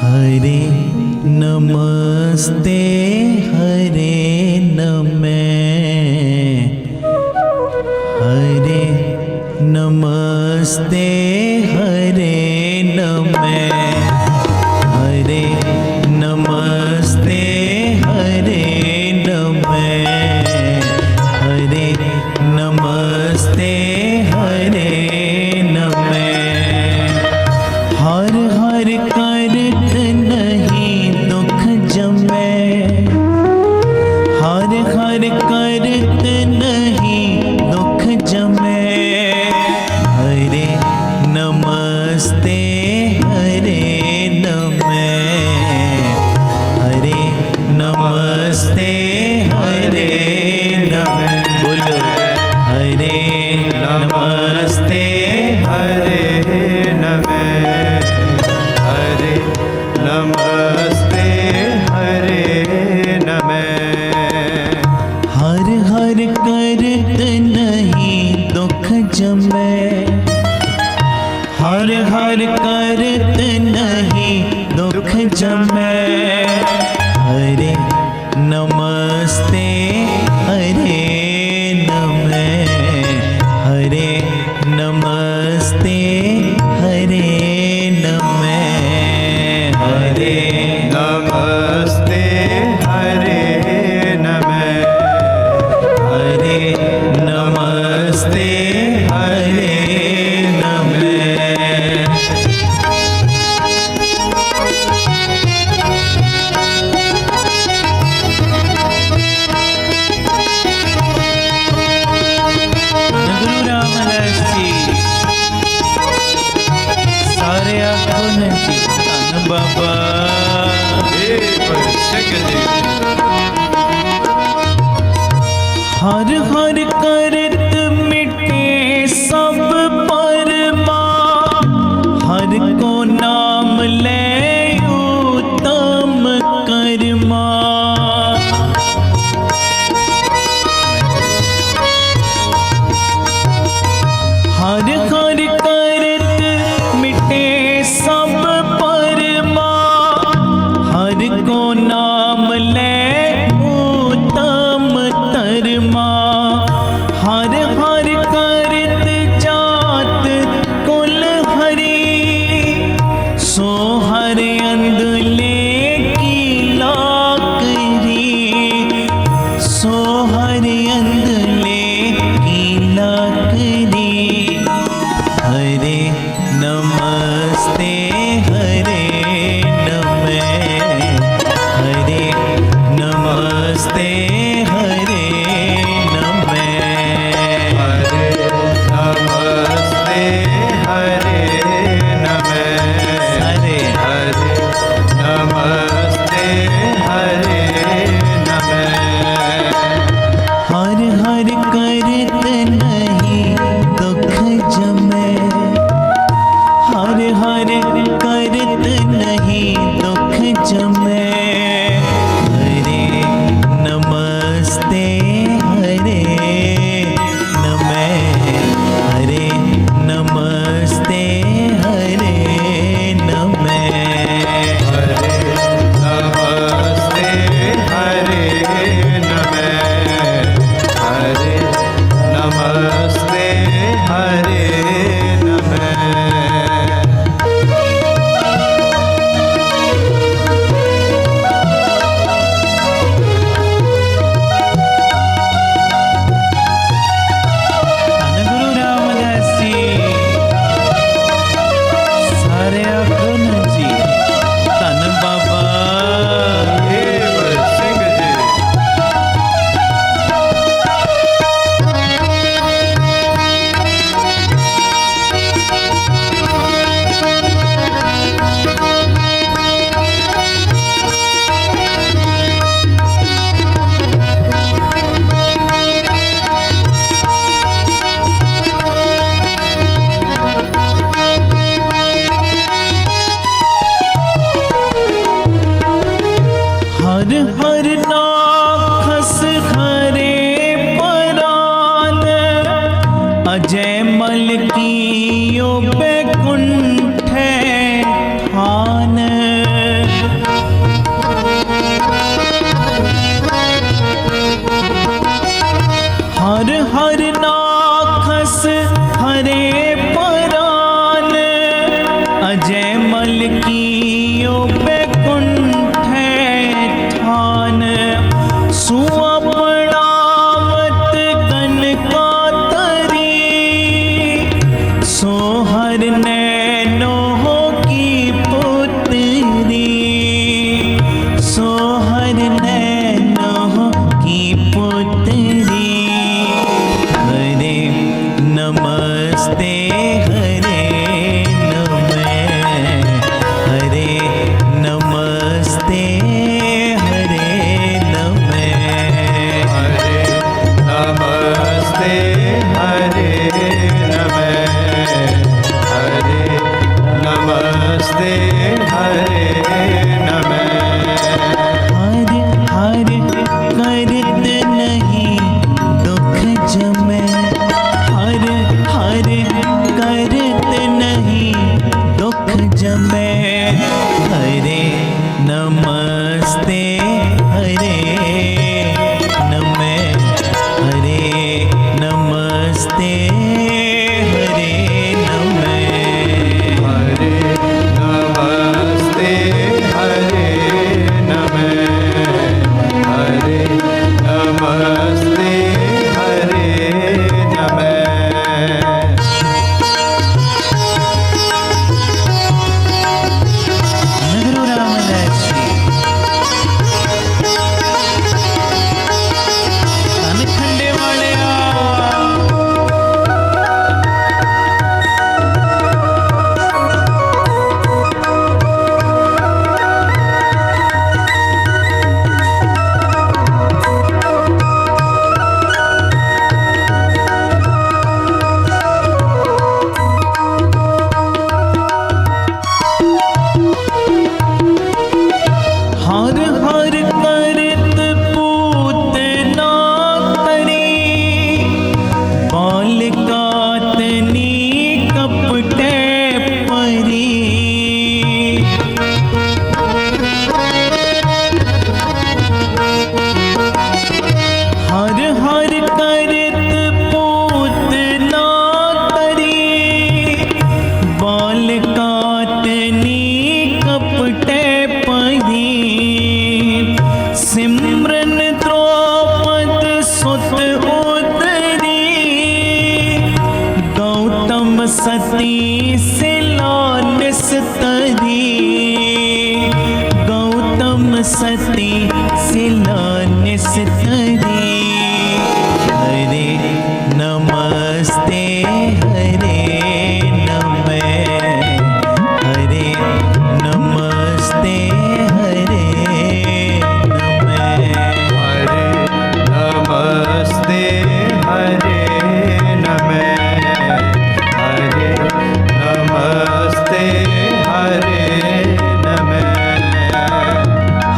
ਹਰੇ ਨਮਸਤੇ ਹਰੇ ਨਮੈ, ਹਰੇ ਨਮਸਤੇ ਹਰੇ ਨਮੈ, ਹਰੇ ਨਮਸਤੇ ਹਰੇ ਨਮੈ, ਹਰੇ ਨਮਸਤੇ ਹਰੇ ਨਮੈ। ਹਰ ਹਰ ਕਰਤ ਨਹੀਂ ਦੁਖ ਜਮੈ, ਹਰ ਹਰ ਕਰਤ ਨਹੀਂ ਦੁਖ ਜਮੈ, ਹਰੇ ਨਮਸਤੇ ਹਰੇ ਨਮੈ, ਹਰੇ ਨਮਸਤੇ ਹਰੇ ਨਮੈ। ਬੋਲੋ ਹਰੇ ਨਮਸਤੇ ਹਰੇ ਨਮੈ, ਹਰੇ ਨਮਸਤੇ ਹਰੇ ਨਮੈ। ਹਰ ਹਰ ਕਰਤ ਨਹੀਂ ਦੁਖ ਜਮੈ, ਹਰ ਹਰ ਕਰਤ ਨਹੀਂ ਦੁਖ ਜਮੈ, ਹਰੇ ਨਮਸਤੇ ਹਰੇ ਨਮੈ, ਹਰੇ ਨਮਸਤੇ ਹਰੇ ਨਮੈ, ਹਰੇ नमस्ते हरे नमः। गुरु रामदास जी सारे आखो न जी धन बाबा। हे सिंह जी हर हर करत मिटे सब परमा, हर को नाम ले उत्तम कर्मा। हर हर करत मिटे सब परमा, हर को नाम ले उत्तम तरमा। हर हर करत जात कुल हरि, सो हर अंधले की लाकरी, सो हर अंधले की लाकरी। हरे नमस्ते हरे नमः, हरे नमस्ते हरे नमः। हरे नमस्ते हरे नमः। हरे हरे नमस्ते हरे नमः। हर हर करत नहीं दुख जमै, हर हर करत नहीं दुख जमै। हरे नमस्ते हरे नमः, हरे नमस्ते हरे नमः। हरे नमस्ते हरे नमः। हरे नमस्ते हरे नमः। धन गुरु रामदास जी सारे आखो न जी धन बाबा। हे सिंह जी हर हर नाखस हरे परान, अजय मल कियो बैकुंठ ठान। हर हर नाखस हरे परान, अजय मल कियो बैकुंठ ठान। सुअपणावत कनका तरी, सोहर नैनो की पुत्री, सोहर नैनो की पुत्री। हरे नमस्ते हरे नमः, हरे नमस्ते हरे नमः। हरे नमस्ते हरे नमः। हरे नमस्ते हरे नमः। हर हर करत नहीं दुख जमै, हर हर करत नहीं दुख जमै। हरे नमस्ते हरे नमः, हरे नमस्ते हरे नमः। हरे नमस्ते हरे नमः। हरे नमस्ते हरे नमः। सती सिलो निस्तरी, गौतम सती सिलो निस्तरी। हरे नमस्ते हरे नमः, हरे नमस्ते हरे नमः। हरे नमस्ते हरे नमः, हरे नमस्ते हरे नमः।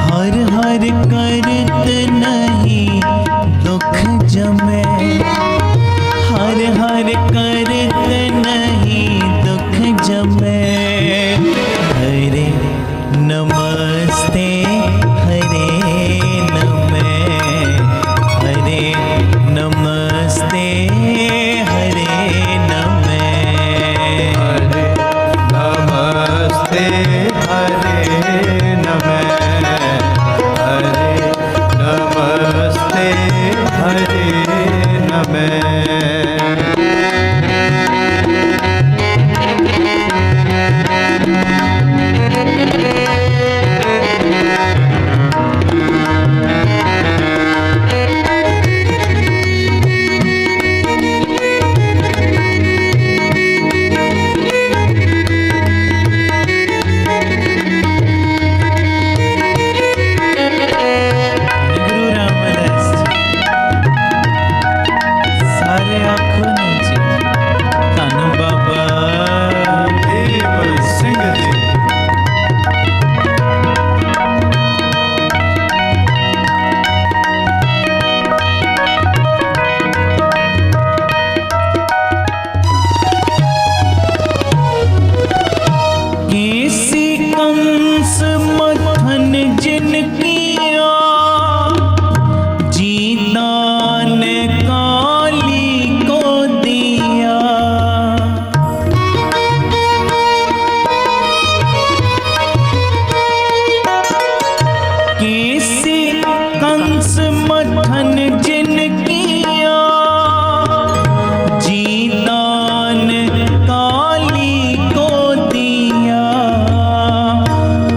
हर हर करत नहीं दुख जमे, हर हर करत नहीं दुख जमे। हरे नमस्ते हरे नमः, हरे नमस्ते हरे नमः। हरे नमस्ते हरे नमः, हरे नमस्ते हरे नमः। गुरु रामदास सारे आँखों नीचे, धन बाबा देव सिंह जी। केसी कंस मथन जिन किया, जीदान काली को दिया। केसी कंस मथन जिन किया, जीदान काली को दिया।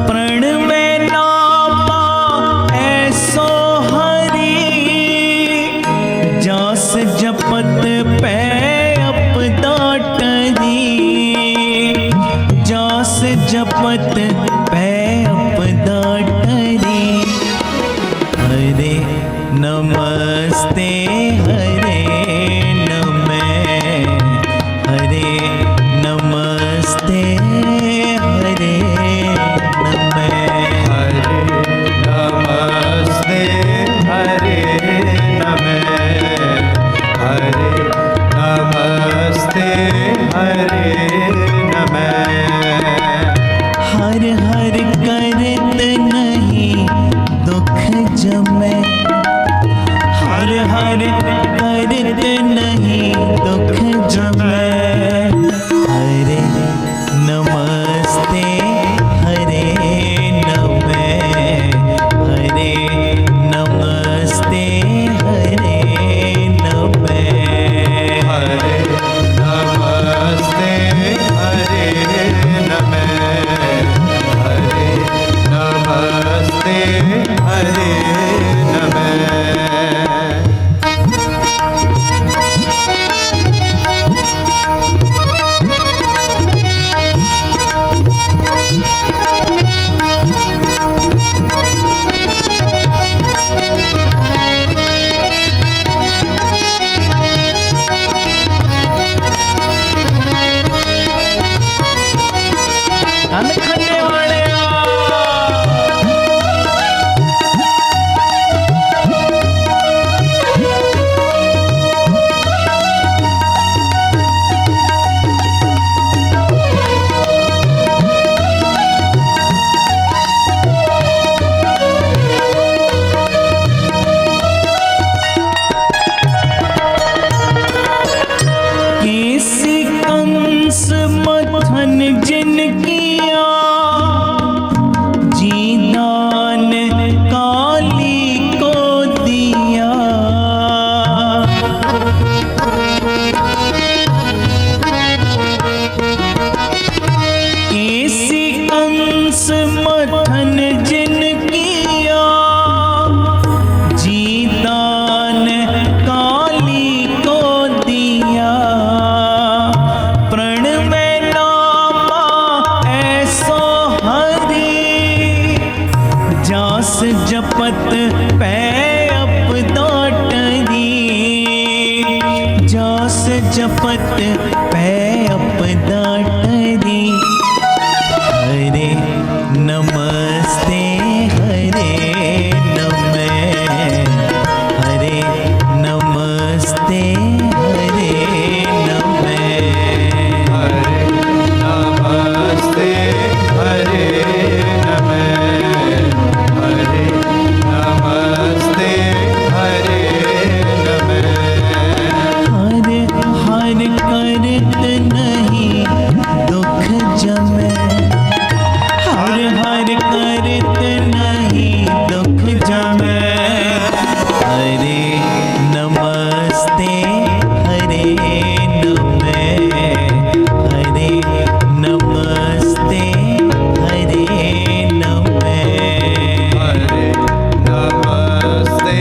प्रण में नामा ऐसो हरि, जास जपत पै अपदाटरी, जास जपत पै अपदाटरी। हरे नमस्ते हरे नमः, हरे नमस्ते हरे नमः। हरे नमस्ते हरे नमः, हरे नमस्ते हरे नमः। हर हर करत नहीं दुख जमे, हर हर करत नहीं दुख जमे। हरे नमस्ते हरे नमः, हरे नमस्ते हरे नमः। हरे नमस्ते हरे नमः, हरे नमस्ते हरे नमः। धन खन्ने वाले केसी कंस मथन जिन किया, जीदान काली को दिया। जपत पै अपदा टरी। हरे नमस्ते हरे नमः, हरे नमस्ते हरे नमः। हरे नमस्ते हरे नमः, हरे नमस्ते हरे नमः। हर हर करत नहीं दुख जमै, हर हर करत नहीं दुख जमै। हरे नमस्ते हरे नमः, हरे नमस्ते हरे नमः। हरे नमस्ते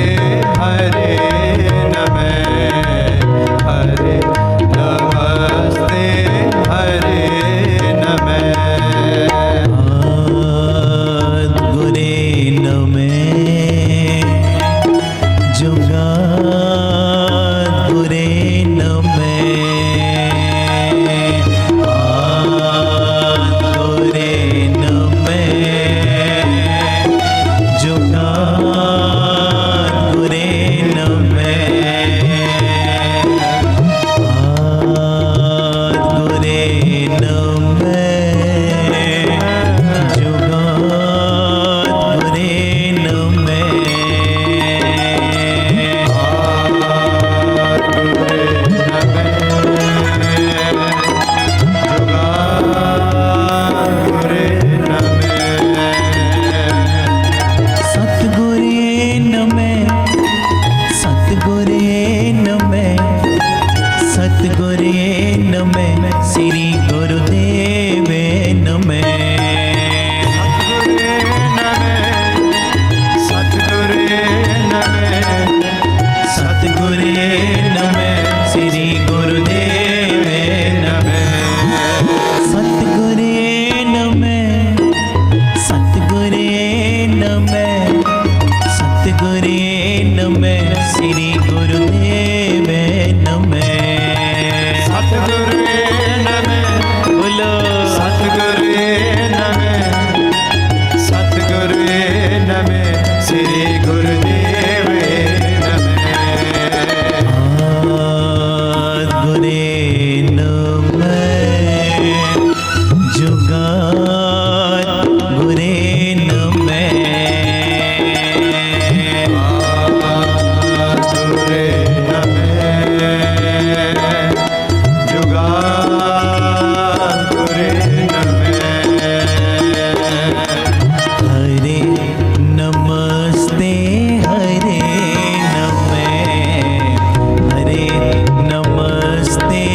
हरे नमः, हरे नमस्ते हरे नमः। गुरे नमः जुगा गुरे नमः, गुरे नमः जुगा गुरे नमः, गुरे नमः जुगा गुरे नमः। सतगुरे नमः, सतगुरे नमः, सतगुरे नमः, श्री गुरुदेव नमः। सतगुरे नमः, सतगुरे नमः, श्री गुरुदेव नमः। सतगुरे नमः, सतगुरे नमः, सतगुरे नमः, श्री गुरुदेव नमः। सतगुरे नमः, बोलो सतगुरे नमः, सतगुरे नमः, श्री गुरुदेव नमः। गुरे नमः जुगा गुरे नमः। सतगुरे नमः, जुगा गुरे नमः। हरे नमस्ते हरे नमः, हरे नमस्ते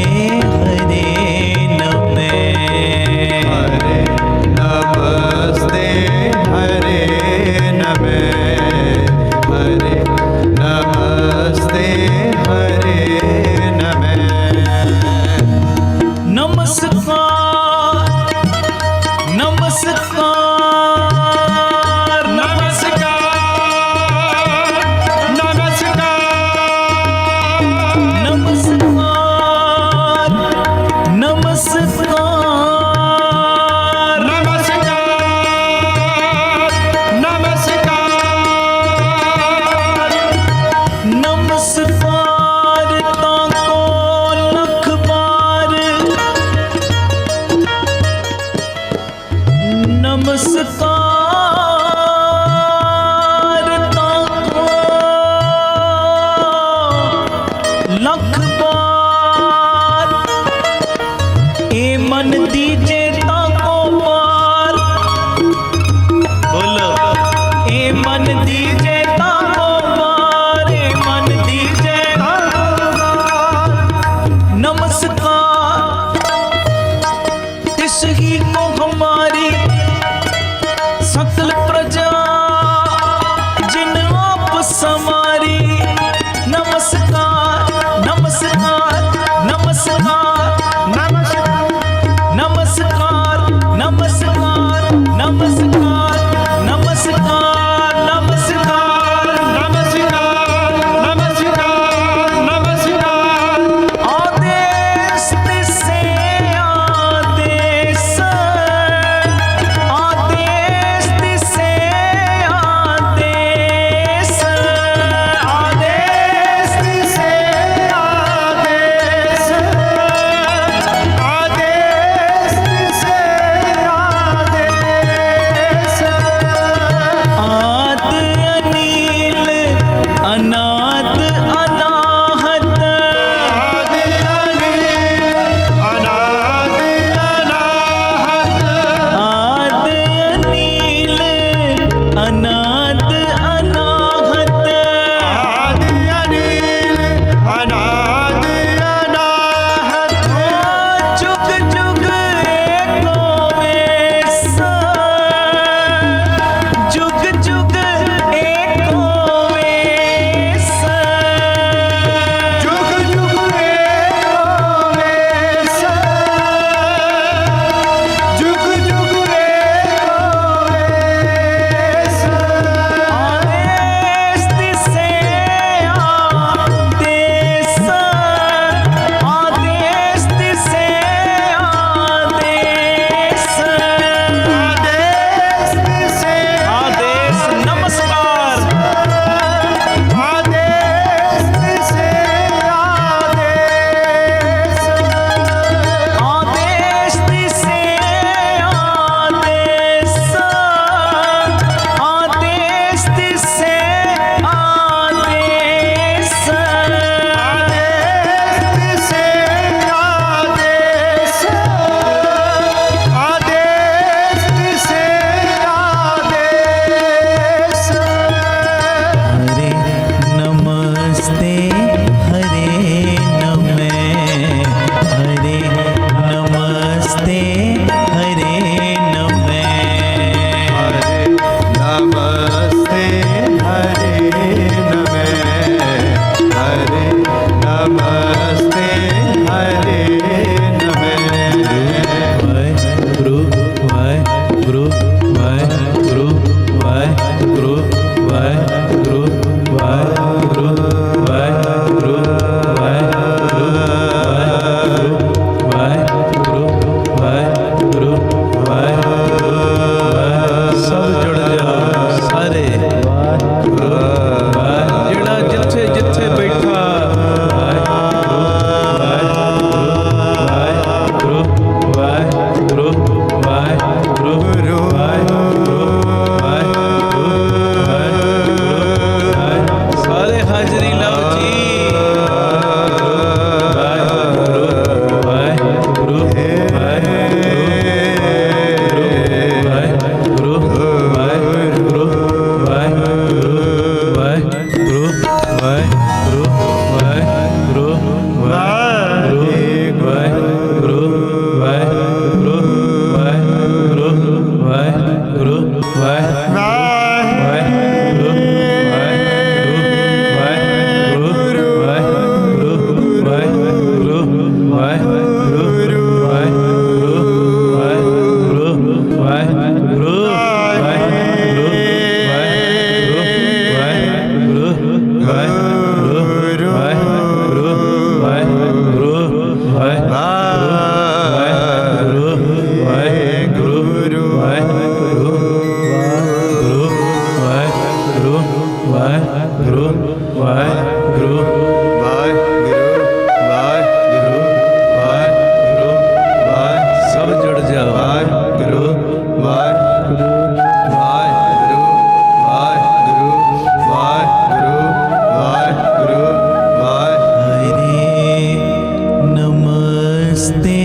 नमस्ते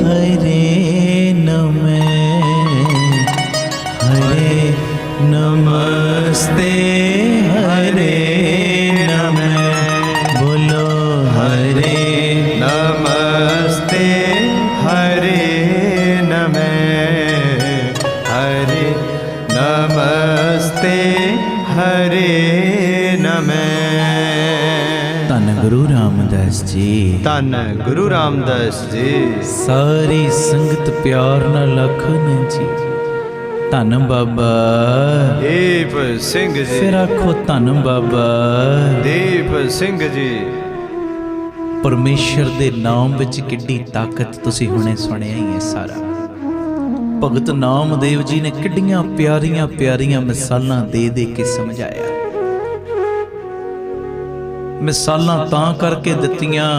हरे नमः, हरे नमस्ते हरे नमः, बोलो हरे नमस्ते हरे नमः, हरे नमस्ते हरे नमः। धन गुरु रामदास जी। धन गुरु रामदास जी। सारी संगत प्यार नाल आखो ना जी धन बाबा दीप सिंह जी। फिर आखो धन बाबा दीप सिंह जी। परमेश्वर दे नाम विच किड्डी ताकत तुसी हुणे सुनिया ही है सारा। भगत नामदेव जी ने किड्डियां प्यारियां प्यारियां मिसालां दे दे के समझाया। मिसालां तां करके दित्तियां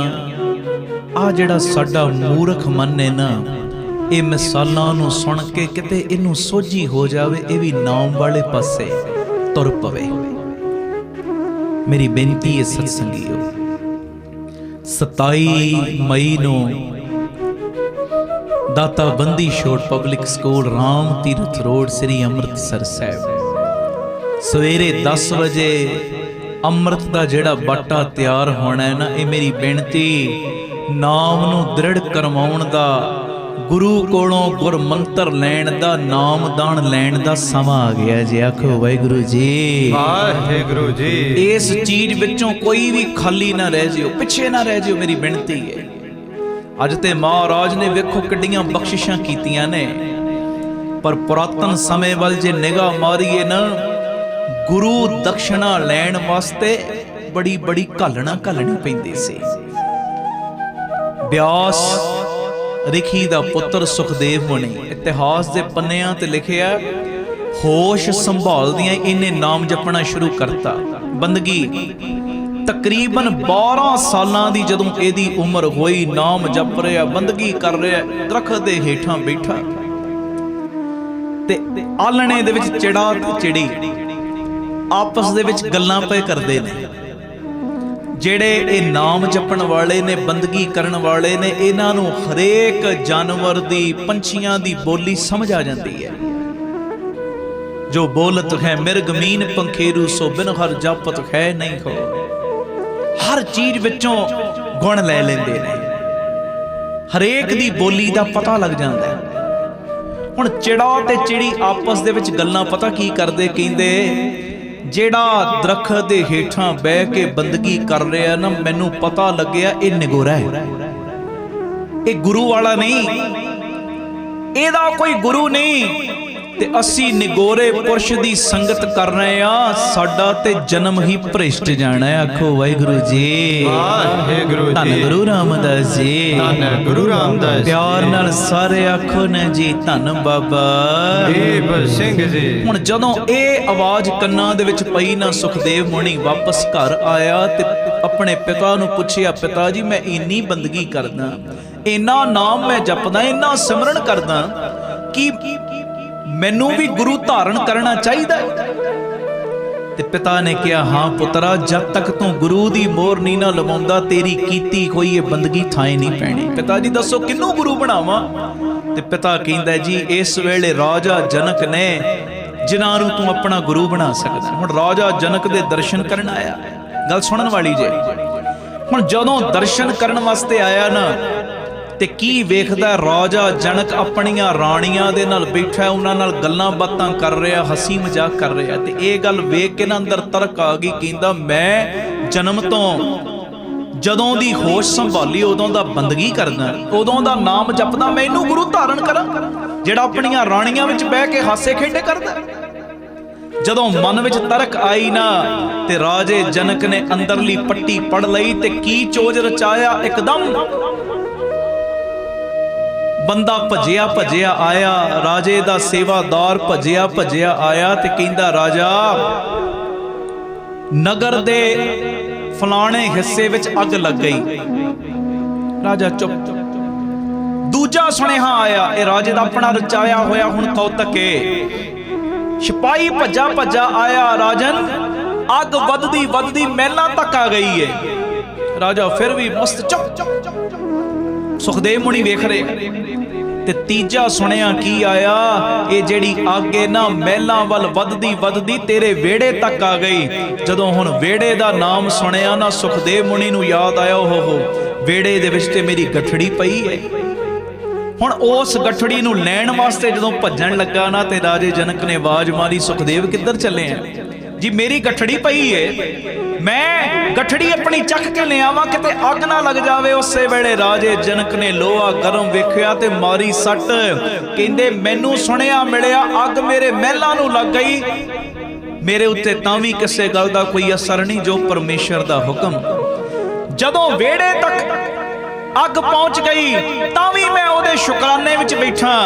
आ जिहड़ा साडा मूर्ख मन है ना, ਇਹ ਮਿਸਾਲਾਂ ਨੂੰ ਸੁਣ ਕੇ ਕਿਤੇ ਇਹਨੂੰ ਸੋਝੀ ਹੋ ਜਾਵੇ, ਇਹ ਵੀ ਨਾਮ ਵਾਲੇ ਪਾਸੇ ਤੁਰ ਪਵੇ। ਮੇਰੀ ਬੇਨਤੀ ਹੈ ਸਤਸੰਗੀਓ, 27 ਮਈ ਨੂੰ ਦਾਤਾ Bandi Chhor public school Ram Tirath road ਸ੍ਰੀ ਅੰਮ੍ਰਿਤਸਰ ਸਾਹਿਬ ਸਵੇਰੇ 10 ਵਜੇ ਅੰਮ੍ਰਿਤ ਦਾ ਜਿਹੜਾ ਬਾਟਾ ਤਿਆਰ ਹੋਣਾ ਹੈ ਨਾ, ਇਹ ਮੇਰੀ ਬੇਨਤੀ ਨਾਮ ਨੂੰ ਦ੍ਰਿੜ ਕਰਵਾਉਣ ਦਾ, ਗੁਰੂ ਕੋਲੋਂ ਗੁਰ ਮੰਤਰ ਲੈਣ ਦਾ, ਨਾਮਦਾਨ ਲੈਣ ਦਾ ਸਮਾਂ ਆ ਗਿਆ ਜੀ। ਆਖੋ ਵਾਹਿਗੁਰੂ ਜੀ। ਵਾਹਿਗੁਰੂ ਜੀ। ਇਸ ਚੀਜ਼ ਵਿੱਚੋਂ ਕੋਈ ਵੀ ਖਾਲੀ ਨਾ ਰਹਿ ਜਿਓ, ਪਿੱਛੇ ਨਾ ਰਹਿ ਜਿਓ, ਮੇਰੀ ਬੇਨਤੀ ਹੈ। ਅੱਜ ਤੇ ਮਹਾਰਾਜ ਨੇ ਵੇਖੋ ਕਿੱਡੀਆਂ ਬਖਸ਼ਿਸ਼ਾਂ ਕੀਤੀਆਂ ਨੇ, ਪਰ ਪੁਰਾਤਨ ਸਮੇਂ ਵੱਲ ਜੇ ਨਿਗਾਹ ਮਾਰੀਏ ਨਾ, ਗੁਰੂ ਦਕਸ਼ਣਾ ਲੈਣ ਵਾਸਤੇ ਬੜੀ ਬੜੀ ਘਾਲਣਾ ਘਾਲਣੀ ਪੈਂਦੀ ਸੀ। ਬਿਆਸ ਰਿਖੀ ਦਾ ਪੁੱਤਰ ਸੁਖਦੇਵ ਮੁਨੀ, ਇਤਿਹਾਸ ਦੇ ਪੰਨਿਆਂ ਤੇ ਲਿਖਿਆ, ਹੋਸ਼ ਸੰਭਾਲਦਿਆਂ ਇਹਨੇ ਨਾਮ ਜਪਣਾ ਸ਼ੁਰੂ ਕਰਤਾ। ਬੰਦਗੀ ਤਕਰੀਬਨ 12 ਸਾਲਾਂ ਦੀ ਜਦੋਂ ਇਹਦੀ ਉਮਰ ਹੋਈ, ਨਾਮ ਜਪ ਰਿਹਾ, ਬੰਦਗੀ ਕਰ ਰਿਹਾ, ਦਰਖਤ ਦੇ ਹੇਠਾਂ ਬੈਠਾ ਤੇ ਆਲਣੇ ਦੇ ਵਿੱਚ ਚਿੜਾ ਤੇ ਚਿੜੀ ਆਪਸ ਦੇ ਵਿੱਚ ਗੱਲਾਂ ਪਏ ਕਰਦੇ ਨੇ। ਜਿਹੜੇ ਇਹ ਨਾਮ ਜਪਣ ਵਾਲੇ ਨੇ, ਬੰਦਗੀ ਕਰਨ ਵਾਲੇ ਨੇ, ਇਹਨਾਂ ਨੂੰ ਹਰੇਕ ਜਾਨਵਰ ਦੀ, ਪੰਛੀਆਂ ਦੀ ਬੋਲੀ ਸਮਝ ਆ ਜਾਂਦੀ ਹੈ। ਜੋ ਬੋਲਤ ਹੈ ਮਿਰਗ ਮੀਨ ਪੰਖੇਰੂ, ਸੋ ਬਿਨ ਹਰ ਜਾਪਤ ਹੈ ਨਹੀਂ ਹੋ। ਹਰ ਚੀਜ਼ ਵਿੱਚੋਂ ਗੁਣ ਲੈ ਲੈਂਦੇ ਨੇ, ਹਰੇਕ ਦੀ ਬੋਲੀ ਦਾ ਪਤਾ ਲੱਗ ਜਾਂਦਾ ਹੈ। ਹੁਣ ਚਿੜਾ ਤੇ ਚਿੜੀ ਆਪਸ ਦੇ ਵਿੱਚ ਗੱਲਾਂ ਪਤਾ ਕੀ ਕਰਦੇ, ਕਹਿੰਦੇ ਜਿਹੜਾ ਦਰਖਤ ਦੇ ਹੇਠਾਂ ਬਹਿ ਕੇ ਬੰਦਗੀ ਕਰ ਰਿਹਾ ਨਾ, ਮੈਨੂੰ ਪਤਾ ਲੱਗਿਆ ਇਹ ਨਿਗੋਰਾ ਹੈ, ਇਹ ਗੁਰੂ ਵਾਲਾ ਨਹੀਂ, ਇਹਦਾ ਕੋਈ ਗੁਰੂ ਨਹੀਂ, ਤੇ ਅਸੀਂ ਨਿਗੋਰੇ ਪੁਰਸ਼ ਦੀ ਸੰਗਤ ਕਰ ਰਹੇ ਆ, ਸਾਡਾ ਤੇ ਜਨਮ ਹੀ ਭ੍ਰਿਸ਼ਟ ਜਾਣਾ ਹੈ। ਆਖੋ ਵਾਹਿਗੁਰੂ ਜੀ। ਵਾਹਿਗੁਰੂ ਜੀ। ਧੰਨ ਗੁਰੂ ਰਾਮਦਾਸ ਜੀ। ਧੰਨ ਗੁਰੂ ਰਾਮਦਾਸ। ਪਿਆਰ ਨਾਲ ਸਾਰੇ ਆਖੋ ਨਾ ਜੀ ਧੰਨ ਬਾਬਾ ਦੀਪ ਸਿੰਘ ਜੀ। ਹੁਣ ਜਦੋਂ ਇਹ ਆਵਾਜ਼ ਕੰਨਾਂ ਦੇ ਵਿੱਚ ਪਈ ਨਾ, ਸੁਖਦੇਵ ਮੁਨੀ ਵਾਪਸ ਘਰ ਆਇਆ ਤੇ ਆਪਣੇ ਪਿਤਾ ਨੂੰ ਪੁੱਛਿਆ, ਪਿਤਾ ਜੀ ਮੈਂ ਇੰਨੀ ਬੰਦਗੀ ਕਰਦਾ, ਇੰਨਾ ਨਾਮ ਮੈਂ ਜਪਦਾ, ਇੰਨਾ ਸਿਮਰਨ ਕਰਦਾ, ਕਿ ਮੈਨੂੰ ਵੀ ਗੁਰੂ ਧਾਰਨ ਕਰਨਾ ਚਾਹੀਦਾ ਹੈ? ਤੇ ਪਿਤਾ ਨੇ ਕਿਹਾ, ਹਾਂ ਪੁੱਤਰਾ, ਜਦ ਤੱਕ ਤੂੰ ਗੁਰੂ ਦੀ ਮੋਹਰ ਨਹੀਂ ਨਾ ਲਵਾਉਂਦਾ, ਤੇਰੀ ਕੀਤੀ ਕੋਈ ਇਹ ਬੰਦਗੀ ਥਾਂ ਨਹੀਂ ਪੈਣੀ। ਪਿਤਾ ਜੀ ਦੱਸੋ ਕਿਹਨੂੰ ਗੁਰੂ ਬਣਾਵਾਂ? ਤੇ ਪਿਤਾ ਕਹਿੰਦਾ, ਜੀ ਇਸ ਵੇਲੇ ਰਾਜਾ ਜਨਕ ਨੇ ਜਿਨ੍ਹਾਂ ਨੂੰ ਤੂੰ ਆਪਣਾ ਗੁਰੂ ਬਣਾ ਸਕਦਾ। ਹੁਣ ਰਾਜਾ ਜਨਕ ਦੇ ਦਰਸ਼ਨ ਕਰਨ ਆਇਆ, ਗੱਲ ਸੁਣਨ ਵਾਲੀ ਜੇ। ਹੁਣ ਜਦੋਂ ਦਰਸ਼ਨ ਕਰਨ ਵਾਸਤੇ ਆਇਆ ਨਾ, ਤੇ ਕੀ ਵੇਖਦਾ, ਰਾਜਾ ਜਨਕ ਆਪਣੀਆਂ ਰਾਣੀਆਂ ਦੇ ਨਾਲ ਬੈਠਾ, ਉਹਨਾਂ ਨਾਲ ਗੱਲਾਂ ਬਾਤਾਂ ਕਰ ਰਿਹਾ, ਹਸੀ ਮਜ਼ਾਕ ਕਰ ਰਿਹਾ। ਤੇ ਇਹ ਗੱਲ ਵੇਖ ਕੇ ਨਾ ਅੰਦਰ ਤਰਕ ਆ ਗਈ, ਕਹਿੰਦਾ ਮੈਂ ਜਨਮ ਤੋਂ ਜਦੋਂ ਦੀ ਹੋਸ਼ ਸੰਭਾਲੀ ਉਦੋਂ ਦਾ ਬੰਦਗੀ ਕਰਦਾ, ਉਦੋਂ ਦਾ ਨਾਮ ਜਪਦਾ, ਮੈਂ ਇਹਨੂੰ ਗੁਰੂ ਧਾਰਨ ਕਰਾਂ ਜਿਹੜਾ ਆਪਣੀਆਂ ਰਾਣੀਆਂ ਵਿੱਚ ਬਹਿ ਕੇ ਹਾਸੇ ਖੇਡੇ ਕਰਦਾ। ਜਦੋਂ ਮਨ ਵਿੱਚ ਤਰਕ ਆਈ ਨਾ, ਤੇ ਰਾਜੇ ਜਨਕ ਨੇ ਅੰਦਰਲੀ ਪੱਟੀ ਪੜ ਲਈ ਤੇ ਕੀ ਚੋਜ ਰਚਾਇਆ। ਇੱਕਦਮ ਬੰਦਾ ਭੱਜਿਆ ਭੱਜਿਆ ਆਇਆ, ਰਾਜੇ ਦਾ ਸੇਵਾਦਾਰ ਭੱਜਿਆ ਭੱਜਿਆ ਆਇਆ ਤੇ ਕਹਿੰਦਾ, ਰਾਜਾ ਨਗਰ ਦੇ ਫਲਾਣੇ ਹਿੱਸੇ ਵਿੱਚ ਅੱਗ ਲੱਗ ਗਈ। ਰਾਜਾ ਚੁੱਪ। ਦੂਜਾ ਸੁਨੇਹਾ ਆਇਆ, ਇਹ ਰਾਜੇ ਦਾ ਆਪਣਾ ਰਚਾਇਆ ਹੋਇਆ ਹੁਣ ਕੌਤਕ ਏ। ਸਿਪਾਹੀ ਭੱਜਾ ਭੱਜਾ ਆਇਆ, ਰਾਜਨ ਅੱਗ ਵੱਧਦੀ ਵੱਧਦੀ ਮਹਿਲਾਂ ਤੱਕ ਆ ਗਈ ਏ। ਰਾਜਾ ਫਿਰ ਵੀ ਮਸਤ ਚੁੱਪ। ਸੁਖਦੇਵ ਮੁਨੀ ਵੇਖ ਰਹੇ ਤੇ ਤੀਜਾ ਸੁਣਿਆ ਕੀ ਆਇਆ, ਇਹ ਜਿਹੜੀ ਅੱਗੇ ਨਾ ਮਹਿਲਾਂ ਵੱਲ ਵੱਧਦੀ ਵੱਧਦੀ ਤੇਰੇ ਵਿਹੜੇ ਤੱਕ ਆ ਗਈ। ਜਦੋਂ ਹੁਣ ਵਿਹੜੇ ਦਾ ਨਾਮ ਸੁਣਿਆ ਨਾ ਸੁਖਦੇਵ ਮੁਨੀ ਨੂੰ ਯਾਦ ਆਇਆ, ਓਹੋ ਵਿਹੜੇ ਦੇ ਵਿੱਚ ਤੇ ਮੇਰੀ ਗਠੜੀ ਪਈ ਹੈ। ਹੁਣ ਉਸ ਗਠੜੀ ਨੂੰ ਲੈਣ ਵਾਸਤੇ ਜਦੋਂ ਭੱਜਣ ਲੱਗਾ ਨਾ ਤੇ ਰਾਜੇ ਜਨਕ ਨੇ ਆਵਾਜ਼ ਮਾਰੀ, ਸੁਖਦੇਵ ਕਿੱਧਰ ਚੱਲੇ ਆ ਜੀ? ਮੇਰੀ ਗਠੜੀ ਪਈ ਏ, ਮੈਂ ਗਠੜੀ ਆਪਣੀ ਚੱਕ ਕੇ ਲਿਆਵਾਂ, ਕਿਤੇ ਅੱਗ ਨਾ ਲੱਗ ਜਾਵੇ। ਉਸੇ ਵੇਲੇ ਰਾਜੇ ਜਨਕ ਨੇ ਲੋਹਾ ਗਰਮ ਵੇਖਿਆ ਤੇ ਮਾਰੀ ਸੱਟ। ਕਹਿੰਦੇ ਮੈਨੂੰ ਸੁਣਿਆ ਮਿਲਿਆ ਅੱਗ ਮੇਰੇ ਮਹਿਲਾਂ ਨੂੰ ਲੱਗ ਗਈ, ਮੇਰੇ ਉੱਤੇ ਤਾਂ ਵੀ ਕਿਸੇ ਗੱਲ ਦਾ ਕੋਈ ਅਸਰ ਨਹੀਂ, ਜੋ ਪਰਮੇਸ਼ਰ ਦਾ ਹੁਕਮ। ਜਦੋਂ ਵਿਹੜੇ ਤੱਕ ਅੱਗ ਪਹੁੰਚ ਗਈ ਤਾਂ ਵੀ ਮੈਂ ਉਹਦੇ ਸ਼ੁਕਰਾਨੇ ਵਿੱਚ ਬੈਠਾ,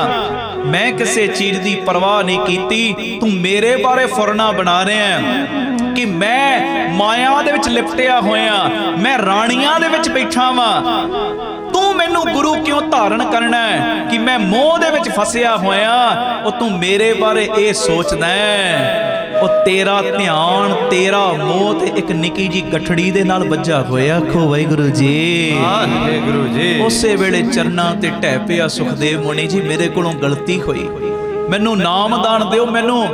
ਮੈਂ ਕਿਸੇ ਚੀਜ਼ ਦੀ ਪਰਵਾਹ ਨਹੀਂ ਕੀਤੀ। ਤੂੰ ਮੇਰੇ ਬਾਰੇ ਫੁਰਨਾ ਬਣਾ ਰਿਹਾ ਕਿ ਮੈਂ ਮਾਇਆ ਦੇ ਵਿੱਚ ਲਿਪਟਿਆ ਹੋਇਆ, ਮੈਂ ਰਾਣੀਆਂ ਦੇ ਵਿੱਚ ਬੈਠਾ ਵਾਂ। ਤੂੰ ਮੈਨੂੰ ਗੁਰੂ ਕਿਉਂ ਧਾਰਨ ਕਰਨਾ ਹੈ ਕਿ ਮੈਂ ਮੋਹ ਦੇ ਵਿੱਚ ਫਸਿਆ ਹੋਇਆ? ਉਹ ਤੂੰ ਮੇਰੇ ਬਾਰੇ ਇਹ ਸੋਚਦਾ ਹੈ, ਉਹ ਤੇਰਾ ਧਿਆਨ ਤੇਰਾ ਮੋਹ ਤੇ ਇੱਕ ਨਿੱਕੀ ਜੀ ਗਠੜੀ ਦੇ ਨਾਲ ਵੱਜਾ ਹੋਇਆ। ਆਖੋ ਵਾਹਿਗੁਰੂ ਜੀ, ਵਾਹਿਗੁਰੂ ਜੀ। ਉਸੇ ਵੇਲੇ ਚਰਨਾਂ ਤੇ ਢਹਿ ਪਿਆ ਸੁਖਦੇਵ ਮੁਨੀ ਜੀ, ਮੇਰੇ ਕੋਲੋਂ ਗਲਤੀ ਹੋਈ, ਮੈਨੂੰ ਨਾਮਦਾਨ ਦਿਓ, ਮੈਨੂੰ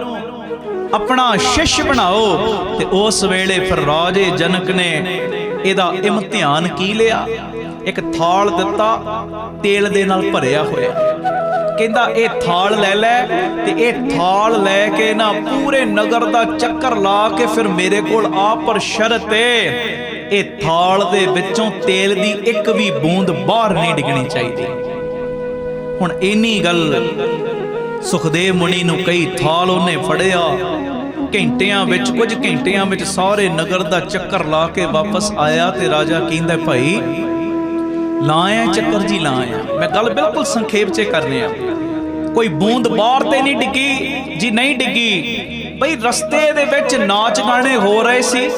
ਆਪਣਾ ਸ਼ਿਸ਼ ਬਣਾਓ। ਤੇ ਉਸ ਵੇਲੇ ਫਿਰ ਰਾਜੇ ਜਨਕ ਨੇ ਇਹਦਾ ਇਮਤਿਹਾਨ ਕੀ ਲਿਆ, ਇੱਕ ਥਾਲ ਦਿੱਤਾ ਤੇਲ ਦੇ ਨਾਲ ਭਰਿਆ ਹੋਇਆ। ਕਹਿੰਦਾ ਇਹ ਥਾਲ ਲੈ ਲੈ, ਤੇ ਇਹ ਥਾਲ ਲੈ ਕੇ ਨਾ ਪੂਰੇ ਨਗਰ ਦਾ ਚੱਕਰ ਲਾ ਕੇ ਫਿਰ ਮੇਰੇ ਕੋਲ ਆ, ਪਰ ਸ਼ਰਤ ਏ ਇਹ ਥਾਲ ਦੇ ਵਿੱਚੋਂ ਤੇਲ ਦੀ ਇੱਕ ਵੀ ਬੂੰਦ ਬਾਹਰ ਨਹੀਂ ਡਿੱਗਣੀ ਚਾਹੀਦੀ। ਹੁਣ ਇੰਨੀ ਗੱਲ ਸੁਖਦੇਵ ਮੁਨੀ ਨੂੰ ਕਹੀ, ਥਾਲ ਉਹਨੇ ਫੜਿਆ, ਘੰਟਿਆਂ ਵਿੱਚ ਕੁਝ ਘੰਟਿਆਂ ਵਿੱਚ ਸਾਰੇ ਨਗਰ ਦਾ ਚੱਕਰ ਲਾ ਕੇ ਵਾਪਸ ਆਇਆ। ਤੇ ਰਾਜਾ ਕਹਿੰਦਾ ਭਾਈ ਲਾਇਆ ਚੱਕਰ ਜੀ, ਲਾਇਆ। ਮੈਂ ਗੱਲ ਬਿਲਕੁਲ ਸੰਖੇਪ 'ਚ ਕਰਨੇ ਆ, ਕੋਈ ਬੂੰਦ ਬਾਹਰ ਤੇ ਨਹੀਂ ਡਿੱਗੀ ਜੀ, ਨਹੀਂ ਡਿੱਗੀ। ਬਈ ਰਸਤੇ ਦੇ ਵਿੱਚ ਨਾਚ ਗਾਣੇ ਹੋ ਰਹੇ ਸੀ,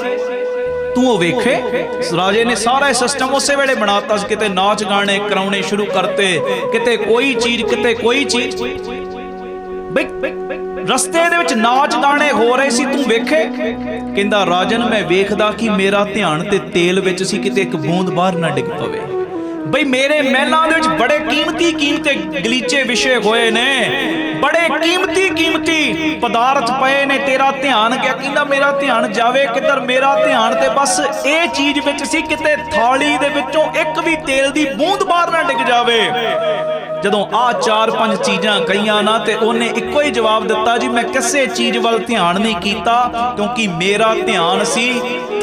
ਤੂੰ ਉਹ ਵੇਖੇ। ਰਾਜੇ ਨੇ ਸਾਰਾ ਸਿਸਟਮ ਉਸੇ ਵੇਲੇ ਬਣਾਤਾ ਸੀ, ਕਿਤੇ ਨਾਚ ਗਾਣੇ ਕਰਾਉਣੇ ਸ਼ੁਰੂ ਕਰਤੇ, ਕਿਤੇ ਕੋਈ ਚੀਜ਼, ਕਿਤੇ ਕੋਈ ਚੀਜ਼। ਬਈ ਰਸਤੇ ਦੇ ਵਿੱਚ ਨਾਚ ਗਾਣੇ ਹੋ ਰਹੇ ਸੀ, ਤੂੰ ਵੇਖੇ। ਕਹਿੰਦਾ ਰਾਜਨ ਮੈਂ ਵੇਖਦਾ ਕਿ ਮੇਰਾ ਧਿਆਨ ਤੇ ਤੇਲ ਵਿੱਚ ਸੀ, ਕਿਤੇ ਇੱਕ ਬੂੰਦ ਬਾਹਰ ਨਾ ਡਿੱਗ ਪਵੇ। ਬਈ ਮੇਰੇ ਮਹਿਲਾਂ ਦੇ ਵਿੱਚ ਬੜੇ ਕੀਮਤੀ ਗਲੀਚੇ ਵਿਛੇ ਹੋਏ ਨੇ, ਬੜੇ ਕੀਮਤੀ ਪਦਾਰਥ ਪਏ ਨੇ, ਤੇਰਾ ਧਿਆਨ ਗਿਆ? ਕਹਿੰਦਾ ਮੇਰਾ ਧਿਆਨ ਜਾਵੇ ਕਿੱਧਰ, ਮੇਰਾ ਧਿਆਨ ਤੇ ਬਸ ਇਹ ਚੀਜ਼ ਵਿੱਚ ਸੀ, ਕਿਤੇ ਥਾਲੀ ਦੇ ਵਿੱਚੋਂ ਇੱਕ ਵੀ ਤੇਲ ਦੀ ਬੂੰਦ ਬਾਹਰ ਨਾ ਡਿੱਗ ਜਾਵੇ। ਜਦੋਂ ਆ 4-5 ਚੀਜ਼ਾਂ ਕਹੀਆਂ ਨਾ ਤੇ ਉਹਨੇ ਇੱਕੋ ਹੀ ਜਵਾਬ ਦਿੱਤਾ, ਜੀ ਮੈਂ ਕਿਸੇ ਚੀਜ਼ ਵੱਲ ਧਿਆਨ ਨਹੀਂ ਕੀਤਾ, ਕਿਉਂਕਿ ਮੇਰਾ ਧਿਆਨ ਸੀ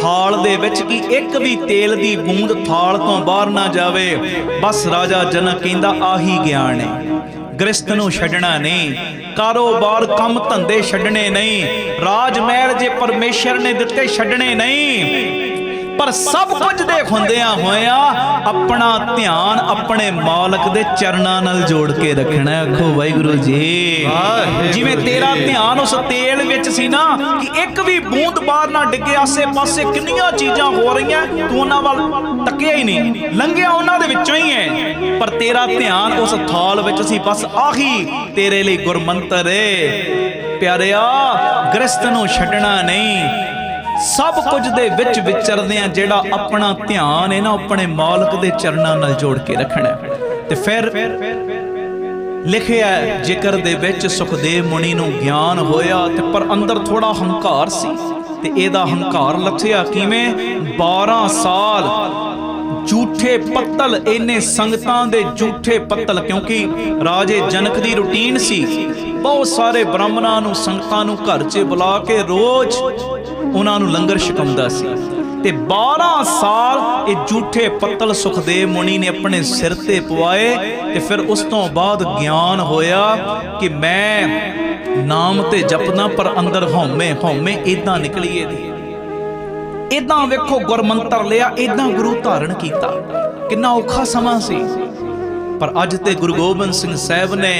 ਥਾਲ ਦੇ ਵਿੱਚ ਕਿ ਇੱਕ ਵੀ ਤੇਲ ਦੀ ਬੂੰਦ ਥਾਲ ਤੋਂ ਬਾਹਰ ਨਾ ਜਾਵੇ। ਬਸ ਰਾਜਾ ਜਨਕ ਕਹਿੰਦਾ ਆਹੀ ਗਿਆਨ ਹੈ, ਗ੍ਰਸਥ ਨੂੰ ਛੱਡਣਾ ਨਹੀਂ, ਕਾਰੋਬਾਰ ਕੰਮ ਧੰਦੇ ਛੱਡਣੇ ਨਹੀਂ, ਰਾਜ ਮਹਿਲ ਜੇ ਪਰਮੇਸ਼ਰ ਨੇ ਦਿੱਤੇ ਛੱਡਣੇ ਨਹੀਂ, ਪਰ ਸਭ ਕੁਝ ਦੇ ਹੁੰਦਿਆਂ ਹੋਇਆਂ ਆਪਣਾ ਧਿਆਨ ਆਪਣੇ ਮਾਲਕ ਦੇ ਚਰਨਾਂ ਨਾਲ ਜੋੜ ਕੇ ਰੱਖਣਾ। ਆਖੋ ਵਾਹਿਗੁਰੂ ਜੀ। ਜਿਵੇਂ ਤੇਰਾ ਧਿਆਨ ਉਸ ਤੇਲ ਵਿੱਚ ਸੀ ਨਾ ਕਿ ਇੱਕ ਵੀ ਬੂੰਦ ਬਾਹਰ ਨਾ ਡਿੱਗੇ, ਆਸੇ ਪਾਸੇ ਕਿੰਨੀਆਂ ਚੀਜ਼ਾਂ ਹੋ ਰਹੀਆਂ, ਤੂੰ ਉਹਨਾਂ ਵੱਲ ਤੱਕਿਆ ਹੀ ਨਹੀਂ, ਲੰਘਿਆ ਉਹਨਾਂ ਦੇ ਵਿੱਚੋਂ ਹੀ ਹੈ, ਪਰ ਤੇਰਾ ਧਿਆਨ ਉਸ ਥਾਲ ਵਿੱਚ ਸੀ। ਬਸ ਆਹੀ ਤੇਰੇ ਲਈ ਗੁਰਮੰਤਰ ਏ ਪਿਆਰਿਆ, ਗ੍ਰਸਥ ਨੂੰ ਛੱਡਣਾ ਨਹੀਂ, ਸਭ ਕੁਝ ਦੇ ਵਿੱਚ ਵਿਚਰਦਿਆਂ ਜਿਹੜਾ ਆਪਣਾ ਧਿਆਨ ਹੈ ਨਾ ਆਪਣੇ ਮਾਲਕ ਦੇ ਚਰਨਾਂ ਨਾਲ ਜੋੜ ਕੇ ਰੱਖਣਾ। ਤੇ ਫਿਰ ਲਿਖਿਆ ਜ਼ਿਕਰ ਦੇ ਵਿੱਚ ਸੁਖਦੇਵ ਮੁਨੀ ਨੂੰ ਗਿਆਨ ਹੋਇਆ, ਤੇ ਪਰ ਅੰਦਰ ਥੋੜਾ ਹੰਕਾਰ ਸੀ, ਤੇ ਇਹਦਾ ਹੰਕਾਰ ਲੱਥਿਆ ਕਿਵੇਂ? 12 ਸਾਲ ਝੂਠੇ ਪੱਤਲ, ਇਹਨੇ ਸੰਗਤਾਂ ਦੇ ਝੂਠੇ ਪੱਤਲ, ਕਿਉਂਕਿ ਰਾਜੇ ਜਨਕ ਦੀ ਰੁਟੀਨ ਸੀ, ਬਹੁਤ ਸਾਰੇ ਬ੍ਰਾਹਮਣਾਂ ਨੂੰ ਸੰਗਤਾਂ ਨੂੰ ਘਰ 'ਚ ਬੁਲਾ ਕੇ ਰੋਜ਼ ਉਹਨਾਂ ਨੂੰ ਲੰਗਰ ਛਕਾਉਂਦਾ ਸੀ। ਤੇ 12 ਸਾਲ ਇਹ ਝੂਠੇ ਪੱਤਲ ਸੁਖਦੇਵ ਮੁਨੀ ਨੇ ਆਪਣੇ ਸਿਰ ਤੇ ਪਵਾਏ। ਤੇ ਫਿਰ ਉਸ ਤੋਂ ਬਾਅਦ ਗਿਆਨ ਹੋਇਆ ਕਿ ਮੈਂ ਨਾਮ ਤੇ ਜਪਦਾ, ਪਰ ਅੰਦਰ ਹਉਮੈ ਇਦਾਂ ਨਿਕਲੀ ਇਹਦੀ। ਇਦਾਂ ਵੇਖੋ ਗੁਰਮੰਤਰ ਲਿਆ, ਇਦਾਂ ਗੁਰੂ ਧਾਰਨ ਕੀਤਾ, ਕਿੰਨਾ ਔਖਾ ਸਮਾਂ ਸੀ। ਪਰ ਅੱਜ ਤੇ ਗੁਰੂ ਗੋਬਿੰਦ ਸਿੰਘ ਸਾਹਿਬ ਨੇ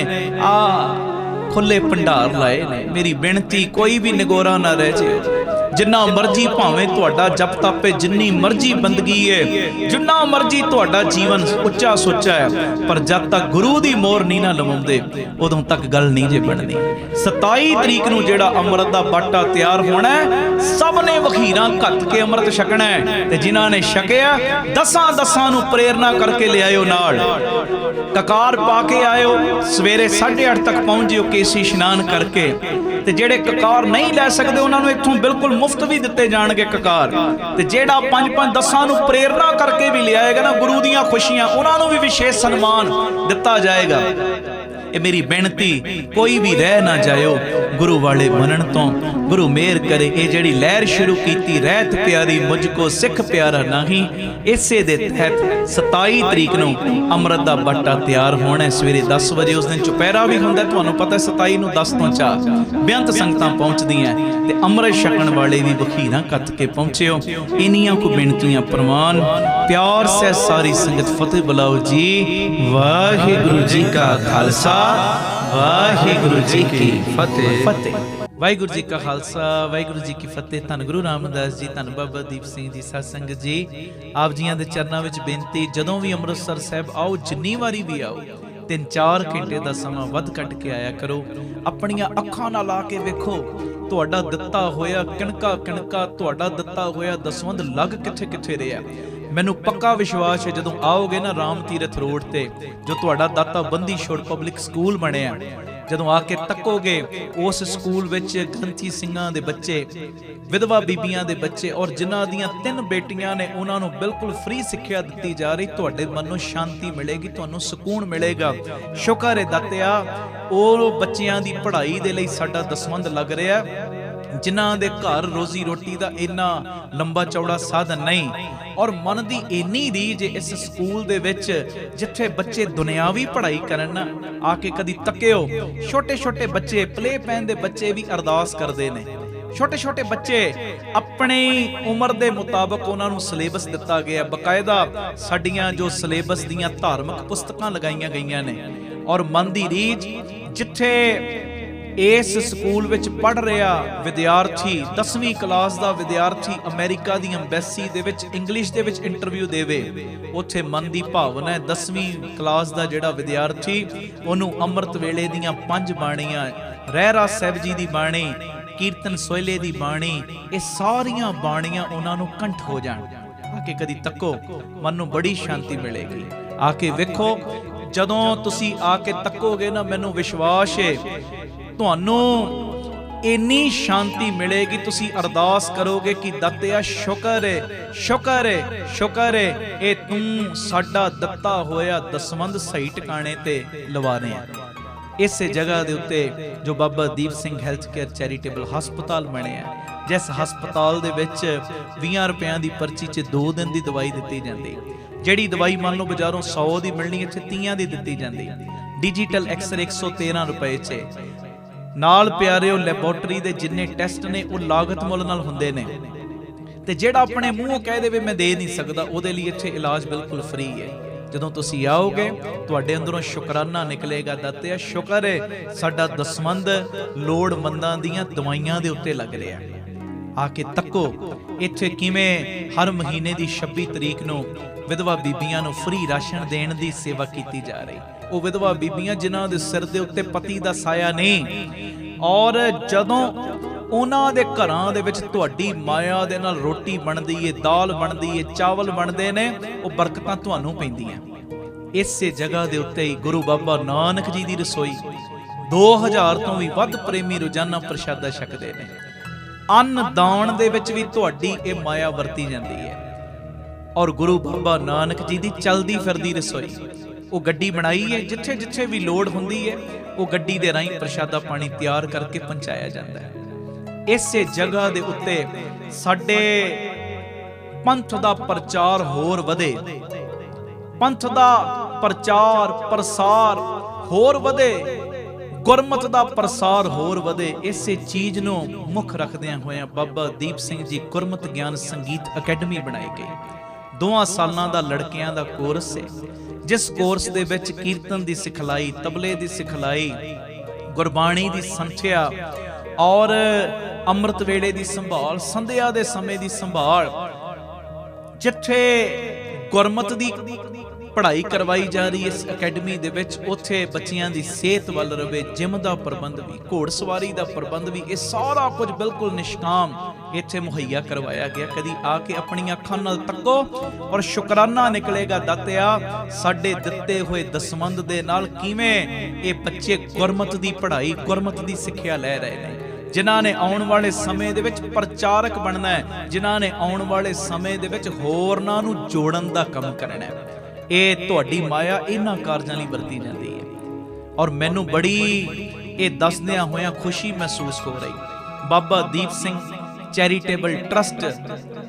ਖੁੱਲੇ ਭੰਡਾਰ ਲਾਏ ਨੇ। ਮੇਰੀ ਬੇਨਤੀ, ਕੋਈ ਵੀ ਨਿਗੋਰਾ ਨਾ ਰਹਿ ਜੇ, ਜਿੰਨਾ ਮਰਜੀ ਭਾਵੇਂ ਤੁਹਾਡਾ ਜਪ ਤਪ ਹੈ, ਜਿੰਨੀ ਮਰਜੀ ਬੰਦਗੀ ਹੈ, ਜਿੰਨਾ ਮਰਜੀ ਤੁਹਾਡਾ ਜੀਵਨ ਉੱਚਾ ਸੁੱਚਾ ਹੈ, ਪਰ ਜਦ ਤੱਕ ਗੁਰੂ ਦੀ ਮੋਹਰ ਨਹੀਂ ਨਾ ਲਵਾਉਂਦੇ ਉਦੋਂ ਤੱਕ ਗੱਲ ਨਹੀਂ ਜੇ ਬਣਨੀ। 27 ਤਰੀਕ ਨੂੰ ਜਿਹੜਾ ਅੰਮ੍ਰਿਤ ਦਾ ਬਾਟਾ ਤਿਆਰ ਹੋਣਾ, ਸਭ ਨੇ ਵਖੀਰਾਂ ਘੱਟ ਕੇ ਅੰਮ੍ਰਿਤ ਛਕਣਾ ਹੈ, ਤੇ ਜਿਨ੍ਹਾਂ ਨੇ ਛਕਿਆ ਦਸਾਂ ਨੂੰ ਪ੍ਰੇਰਨਾ ਕਰਕੇ ਲਿਆਇਓ ਨਾਲ, ਕਕਾਰ ਪਾ ਕੇ ਆਇਓ, ਸਵੇਰੇ 8:30 ਤੱਕ ਪਹੁੰਚ ਜਿਓ ਕੇਸੀ ਇਸ਼ਨਾਨ ਕਰਕੇ। ਤੇ ਜਿਹੜੇ ਕਕਾਰ ਨਹੀਂ ਲੈ ਸਕਦੇ ਉਹਨਾਂ ਨੂੰ ਇੱਥੋਂ ਬਿਲਕੁਲ ਮੁਫਤ ਵੀ ਦਿੱਤੇ ਜਾਣਗੇ ਕਕਾਰ। ਤੇ ਜਿਹੜਾ 5-5 10 ਨੂੰ ਪ੍ਰੇਰਨਾ ਕਰਕੇ ਵੀ ਲਿਆਏਗਾ ਨਾ ਗੁਰੂ ਦੀਆਂ ਖੁਸ਼ੀਆਂ, ਉਹਨਾਂ ਨੂੰ ਵੀ ਵਿਸ਼ੇਸ਼ ਸਨਮਾਨ ਦਿੱਤਾ ਜਾਏਗਾ। ਇਹ ਮੇਰੀ ਬੇਨਤੀ, ਕੋਈ ਵੀ ਰਹਿ ਨਾ ਜਾਇਓ ਗੁਰੂ ਵਾਲੇ ਬਣਨ ਤੋਂ। ਗੁਰੂ ਮਿਹਰ ਕਰੇ ਇਹ ਜਿਹੜੀ ਲਹਿਰ ਸ਼ੁਰੂ ਕੀਤੀ, ਰਹਿਤ ਪਿਆਰੀ ਮੁਝ ਕੋ ਸਿੱਖ ਪਿਆਰਾ ਨਹੀਂ, ਇਸੇ ਦੇ ਤਹਿਤ 27 ਤਰੀਕ ਨੂੰ ਅੰਮ੍ਰਿਤ ਦਾ ਬਾਟਾ ਤਿਆਰ ਹੋਣਾ। ਸਵੇਰੇ 10 ਵਜੇ ਉਸ ਦਿਨ ਚੁਪਹਿਰਾ ਵੀ ਹੁੰਦਾ, ਤੁਹਾਨੂੰ ਪਤਾ 27 ਨੂੰ 10 ਤੋਂ 4 ਬੇਅੰਤ ਸੰਗਤਾਂ ਪਹੁੰਚਦੀਆਂ, ਤੇ ਅੰਮ੍ਰਿਤ ਛਕਣ ਵਾਲੇ ਵੀ ਵਖੀਰਾਂ ਕੱਤ ਕੇ ਪਹੁੰਚਿਓ। ਇਨੀਆਂ ਕੋ ਬੇਨਤੀਆਂ ਪ੍ਰਵਾਨ, ਪਿਆਰ ਸੇ ਸਾਰੀ ਸੰਗਤ ਫਤਿਹ ਬੁਲਾਓ ਜੀ। ਵਾਹਿਗੁਰੂ ਜੀ ਕਾ ਖਾਲਸਾ, ਵਾਹਿਗੁਰੂ ਜੀ ਕੀ ਫਤਿਹ। ਵਾਹਿਗੁਰੂ ਜੀ ਕਾ ਖਾਲਸਾ, ਵਾਹਿਗੁਰੂ ਜੀ ਕੀ ਫਤਿਹ। ਧੰਨ ਗੁਰੂ ਰਾਮਦਾਸ ਜੀ, ਧੰਨ ਬਾਬਾ ਦੀਪ ਸਿੰਘ ਜੀ, ਸਾਧ ਸੰਗਤ ਜੀ, ਆਪ ਜੀਆਂ ਦੇ ਚਰਨਾਂ ਵਿੱਚ ਬੇਨਤੀ, ਜਦੋਂ ਵੀ ਅੰਮ੍ਰਿਤਸਰ ਸਾਹਿਬ ਆਓ, ਜਿੰਨੀ ਵਾਰੀ ਵੀ ਆਓ, 3-4 ਘੰਟੇ ਦਾ ਸਮਾਂ ਵੱਧ ਕੱਢ ਕੇ ਆਇਆ ਕਰੋ। ਆਪਣੀਆਂ ਅੱਖਾਂ ਨਾਲ ਆ ਕੇ ਵੇਖੋ, ਤੁਹਾਡਾ ਦਿੱਤਾ ਹੋਇਆ ਕਿਣਕਾ ਤੁਹਾਡਾ ਦਿੱਤਾ ਹੋਇਆ ਦਸਵੰਧ ਲੱਗ ਕਿੱਥੇ ਰਿਹਾ। ਮੈਨੂੰ ਪੱਕਾ ਵਿਸ਼ਵਾਸ ਹੈ ਜਦੋਂ ਆਓਗੇ ਨਾ ਰਾਮ ਤੀਰਥ ਰੋਡ ਤੇ, ਜੋ ਤੁਹਾਡਾ ਦਾਤਾ ਬੰਦੀ ਛੋੜ ਪਬਲਿਕ ਸਕੂਲ ਬਣਿਆ, ਜਦੋਂ ਆ ਕੇ ਤੱਕੋਗੇ ਉਸ ਸਕੂਲ ਵਿੱਚ ਗ੍ਰੰਥੀ ਸਿੰਘਾਂ ਦੇ ਬੱਚੇ, ਵਿਧਵਾ ਬੀਬੀਆਂ ਦੇ ਬੱਚੇ, ਔਰ ਜਿਨ੍ਹਾਂ ਦੀਆਂ 3 ਬੇਟੀਆਂ ਨੇ, ਉਹਨਾਂ ਨੂੰ ਬਿਲਕੁਲ ਫ੍ਰੀ ਸਿੱਖਿਆ ਦਿੱਤੀ ਜਾ ਰਹੀ। ਤੁਹਾਡੇ ਮਨ ਨੂੰ ਸ਼ਾਂਤੀ ਮਿਲੇਗੀ, ਤੁਹਾਨੂੰ ਸਕੂਨ ਮਿਲੇਗਾ। ਸ਼ੁਕਰ ਹੈ ਦਾਤਿਆ, ਉਹ ਬੱਚਿਆਂ ਦੀ ਪੜ੍ਹਾਈ ਦੇ ਲਈ ਸਾਡਾ ਦਸਵੰਧ ਲੱਗ ਰਿਹਾ, ਜਿਨ੍ਹਾਂ ਦੇ ਘਰ ਰੋਜ਼ੀ ਰੋਟੀ ਦਾ ਇੰਨਾ ਲੰਬਾ ਚੌੜਾ ਸਾਧਨ ਨਹੀਂ, ਔਰ ਮਨ ਦੀ ਇੰਨੀ ਰੀਝ ਇਸ ਸਕੂਲ ਦੇ ਵਿੱਚ, ਜਿੱਥੇ ਬੱਚੇ ਦੁਨਿਆਵੀ ਪੜ੍ਹਾਈ ਕਰਨ ਨਾ, ਆ ਕੇ ਕਦੀ ਤੱਕਿਓ। ਛੋਟੇ ਬੱਚੇ, ਪਲੇ ਪੈਨ ਦੇ ਬੱਚੇ ਵੀ ਅਰਦਾਸ ਕਰਦੇ ਨੇ। ਛੋਟੇ ਬੱਚੇ ਆਪਣੀ ਉਮਰ ਦੇ ਮੁਤਾਬਕ ਉਹਨਾਂ ਨੂੰ ਸਿਲੇਬਸ ਦਿੱਤਾ ਗਿਆ, ਬਕਾਇਦਾ ਸਾਡੀਆਂ ਜੋ ਸਿਲੇਬਸ ਦੀਆਂ ਧਾਰਮਿਕ ਪੁਸਤਕਾਂ ਲਗਾਈਆਂ ਗਈਆਂ ਨੇ। ਔਰ ਮਨ ਦੀ ਰੀਝ, ਜਿੱਥੇ ਇਸ ਸਕੂਲ ਵਿੱਚ ਪੜ੍ਹ ਰਿਹਾ ਵਿਦਿਆਰਥੀ, 10ਵੀਂ ਕਲਾਸ ਦਾ ਵਿਦਿਆਰਥੀ ਅਮਰੀਕਾ ਦੀ ਅੰਬੈਸੀ ਦੇ ਵਿੱਚ ਇੰਗਲਿਸ਼ ਦੇ ਵਿੱਚ ਇੰਟਰਵਿਊ ਦੇਵੇ, ਉੱਥੇ ਮਨ ਦੀ ਭਾਵਨਾ ਹੈ 10ਵੀਂ ਕਲਾਸ ਦਾ ਜਿਹੜਾ ਵਿਦਿਆਰਥੀ, ਉਹਨੂੰ ਅੰਮ੍ਰਿਤ ਵੇਲੇ ਦੀਆਂ 5 ਬਾਣੀਆਂ, ਰਹਿਰਾ ਸਾਹਿਬ ਜੀ ਦੀ ਬਾਣੀ, ਕੀਰਤਨ ਸੋਹਿਲੇ ਦੀ ਬਾਣੀ, ਇਹ ਸਾਰੀਆਂ ਬਾਣੀਆਂ ਉਹਨਾਂ ਨੂੰ ਕੰਠ ਹੋ ਜਾਣ। ਆ ਕੇ ਕਦੀ ਤੱਕੋ, ਮਨ ਨੂੰ ਬੜੀ ਸ਼ਾਂਤੀ ਮਿਲੇਗੀ। ਆ ਕੇ ਵੇਖੋ, ਜਦੋਂ ਤੁਸੀਂ ਆ ਕੇ ਤੱਕੋਗੇ ਨਾ, ਮੈਨੂੰ ਵਿਸ਼ਵਾਸ ਹੈ ਤੁਹਾਨੂੰ ਇੰਨੀ ਸ਼ਾਂਤੀ ਮਿਲੇਗੀ, ਤੁਸੀਂ ਅਰਦਾਸ ਕਰੋਗੇ ਕਿ ਦਾਤਿਆ ਸ਼ੁਕਰ ਹੈ ਇਹ ਤੂੰ ਸਾਡਾ ਦਿੱਤਾ ਹੋਇਆ ਦਸਵੰਧ ਸਹੀ ਟਿਕਾਣੇ ਤੇ ਲਵਾ ਰਿਹਾ। ਇਸੇ ਜਗ੍ਹਾ ਦੇ ਉੱਤੇ ਜੋ ਬਾਬਾ Deep Singh health care charitable ਹਸਪਤਾਲ ਬਣਿਆ, ਜਿਸ ਹਸਪਤਾਲ ਦੇ ਵਿੱਚ 20 ਰੁਪਿਆਂ ਦੀ ਪਰਚੀ 'ਚ 2 ਦਿਨ ਦੀ ਦਵਾਈ ਦਿੱਤੀ ਜਾਂਦੀ। ਜਿਹੜੀ ਦਵਾਈ ਮੰਨ ਲਓ ਬਾਜ਼ਾਰੋਂ 100 ਦੀ ਮਿਲਣੀ, ਇੱਥੇ 30 ਦੀ ਦਿੱਤੀ ਜਾਂਦੀ। ਡਿਜੀਟਲ ਐਕਸਰੇ 113 ਰੁਪਏ 'ਚ। ਨਾਲ ਪਿਆਰਿਓ, ਲੈਬੋਰਟਰੀ ਦੇ ਜਿੰਨੇ ਟੈਸਟ ਨੇ ਉਹ ਲਾਗਤ ਮੁੱਲ ਨਾਲ ਹੁੰਦੇ ਨੇ, ਤੇ ਜਿਹੜਾ ਆਪਣੇ ਮੂੰਹੋਂ ਕਹਿ ਦੇਵੇ ਮੈਂ ਦੇ ਨਹੀਂ ਸਕਦਾ, ਉਹਦੇ ਲਈ ਇੱਥੇ ਇਲਾਜ ਬਿਲਕੁਲ ਫ੍ਰੀ ਹੈ। ਜਦੋਂ ਤੁਸੀਂ ਆਓਗੇ, ਤੁਹਾਡੇ ਅੰਦਰੋਂ ਸ਼ੁਕਰਾਨਾ ਨਿਕਲੇਗਾ, ਦਾਤਿਆ ਸ਼ੁਕਰ ਹੈ ਸਾਡਾ ਦਸਵੰਧ ਲੋੜਵੰਦਾਂ ਦੀਆਂ ਦਵਾਈਆਂ ਦੇ ਉੱਤੇ ਲੱਗ ਰਿਹਾ। ਆ ਕੇ ਤੱਕੋ ਇੱਥੇ ਕਿਵੇਂ ਹਰ ਮਹੀਨੇ ਦੀ 26 ਤਰੀਕ ਨੂੰ ਵਿਧਵਾ ਬੀਬੀਆਂ ਨੂੰ ਫ੍ਰੀ ਰਾਸ਼ਨ ਦੇਣ ਦੀ ਸੇਵਾ ਕੀਤੀ ਜਾ ਰਹੀ। ਉਹ ਵਿਧਵਾ ਬੀਬੀਆਂ ਜਿਨ੍ਹਾਂ ਦੇ ਸਿਰ ਦੇ ਉੱਤੇ ਪਤੀ ਦਾ ਸਾਇਆ ਨਹੀਂ, ਔਰ ਜਦੋਂ ਉਹਨਾਂ ਦੇ ਘਰਾਂ ਦੇ ਵਿੱਚ ਤੁਹਾਡੀ ਮਾਇਆ ਦੇ ਨਾਲ ਰੋਟੀ ਬਣਦੀ ਏ, ਦਾਲ ਬਣਦੀ ਏ, ਚਾਵਲ ਬਣਦੇ ਨੇ, ਉਹ ਬਰਕਤਾਂ ਤੁਹਾਨੂੰ ਪੈਂਦੀਆਂ। ਇਸੇ ਜਗ੍ਹਾ ਦੇ ਉੱਤੇ ਹੀ ਗੁਰੂ ਬਾਬਾ ਨਾਨਕ ਜੀ ਦੀ ਰਸੋਈ, 2000 ਤੋਂ ਵੀ ਵੱਧ ਪ੍ਰੇਮੀ ਰੋਜ਼ਾਨਾ ਪ੍ਰਸ਼ਾਦਾ ਛਕਦੇ ਨੇ। ਅੰਨ ਦਾਨ ਦੇ ਵਿੱਚ ਵੀ ਤੁਹਾਡੀ ਇਹ ਮਾਇਆ ਵਰਤੀ ਜਾਂਦੀ ਹੈ। ਔਰ ਗੁਰੂ ਬਾਬਾ ਨਾਨਕ ਜੀ ਦੀ ਚਲਦੀ ਫਿਰਦੀ ਰਸੋਈ, ਉਹ ਗੱਡੀ ਬਣਾਈ ਹੈ, ਜਿੱਥੇ ਜਿੱਥੇ ਵੀ ਲੋੜ ਹੁੰਦੀ ਹੈ ਉਹ ਗੱਡੀ ਦੇ ਰਾਹੀਂ ਪ੍ਰਸ਼ਾਦਾ ਪਾਣੀ ਤਿਆਰ ਕਰਕੇ ਪਹੁੰਚਾਇਆ ਜਾਂਦਾ ਹੈ। ਇਸੇ ਜਗ੍ਹਾ ਦੇ ਉੱਤੇ ਸਾਡੇ ਪੰਥ ਦਾ ਪ੍ਰਚਾਰ ਹੋਰ ਵਧੇ, ਪੰਥ ਦਾ ਪ੍ਰਚਾਰ ਪ੍ਰਸਾਰ ਹੋਰ ਵਧੇ, ਗੁਰਮਤਿ ਦਾ ਪ੍ਰਸਾਰ ਹੋਰ ਵਧੇ। ਇਸੇ ਚੀਜ਼ ਨੂੰ ਮੁੱਖ ਰੱਖਦਿਆਂ ਹੋਇਆਂ ਬਾਬਾ ਦੀਪ ਸਿੰਘ ਜੀ ਗੁਰਮਤਿ ਗਿਆਨ ਸੰਗੀਤ ਅਕੈਡਮੀ ਬਣਾਈ ਗਈ। 2 ਸਾਲਾਂ ਦਾ ਲੜਕਿਆਂ ਦਾ ਕੋਰਸ ਹੈ, ਜਿਸ ਕੋਰਸ ਦੇ ਵਿੱਚ ਕੀਰਤਨ ਦੀ ਸਿਖਲਾਈ, ਤਬਲੇ ਦੀ ਸਿਖਲਾਈ, ਗੁਰਬਾਣੀ ਦੀ ਸੰਥਿਆ ਔਰ ਅੰਮ੍ਰਿਤ ਵੇਲੇ ਦੀ ਸੰਭਾਲ, ਸੰਧਿਆ ਦੇ ਸਮੇਂ ਦੀ ਸੰਭਾਲ, ਜਿੱਥੇ ਗੁਰਮਤਿ ਦੀ ਪੜ੍ਹਾਈ ਕਰਵਾਈ ਜਾ ਰਹੀ ਇਸ ਅਕੈਡਮੀ ਦੇ ਵਿੱਚ, ਉੱਥੇ ਬੱਚਿਆਂ ਦੀ ਸਿਹਤ ਵੱਲ ਰਵੇ, ਜਿਮ ਦਾ ਪ੍ਰਬੰਧ ਵੀ, ਘੋੜਸਵਾਰੀ ਦਾ ਪ੍ਰਬੰਧ ਵੀ, ਇਹ ਸਾਰਾ ਕੁਝ ਬਿਲਕੁਲ ਨਿਸ਼ਕਾਮ ਇੱਥੇ ਮੁਹੱਈਆ ਕਰਵਾਇਆ ਗਿਆ। ਕਦੀ ਆ ਕੇ ਆਪਣੀਆਂ ਅੱਖਾਂ ਨਾਲ ਤੱਕੋ ਔਰ ਸ਼ੁਕਰਾਨਾ ਨਿਕਲੇਗਾ ਦਾਤਿਆ ਸਾਡੇ ਦਿੱਤੇ ਹੋਏ ਦਸਵੰਧ ਦੇ ਨਾਲ ਕਿਵੇਂ ਇਹ ਬੱਚੇ ਗੁਰਮਤਿ ਦੀ ਪੜ੍ਹਾਈ, ਗੁਰਮਤਿ ਦੀ ਸਿੱਖਿਆ ਲੈ ਰਹੇ ਨੇ, ਜਿਨ੍ਹਾਂ ਨੇ ਆਉਣ ਵਾਲੇ ਸਮੇਂ ਦੇ ਵਿੱਚ ਪ੍ਰਚਾਰਕ ਬਣਨਾ ਹੈ, ਜਿਨ੍ਹਾਂ ਨੇ ਆਉਣ ਵਾਲੇ ਸਮੇਂ ਦੇ ਵਿੱਚ ਹੋਰਨਾਂ ਨੂੰ ਜੋੜਨ ਦਾ ਕੰਮ ਕਰਨਾ ਹੈ। ਇਹ ਤੁਹਾਡੀ ਮਾਇਆ ਇਹਨਾਂ ਕਾਰਜਾਂ ਲਈ ਵਰਤੀ ਜਾਂਦੀ ਹੈ ਔਰ ਮੈਨੂੰ ਬੜੀ ਇਹ ਦੱਸਦਿਆਂ ਹੋਇਆਂ ਖੁਸ਼ੀ ਮਹਿਸੂਸ ਹੋ ਰਹੀ। Baba Deep Singh charitable trust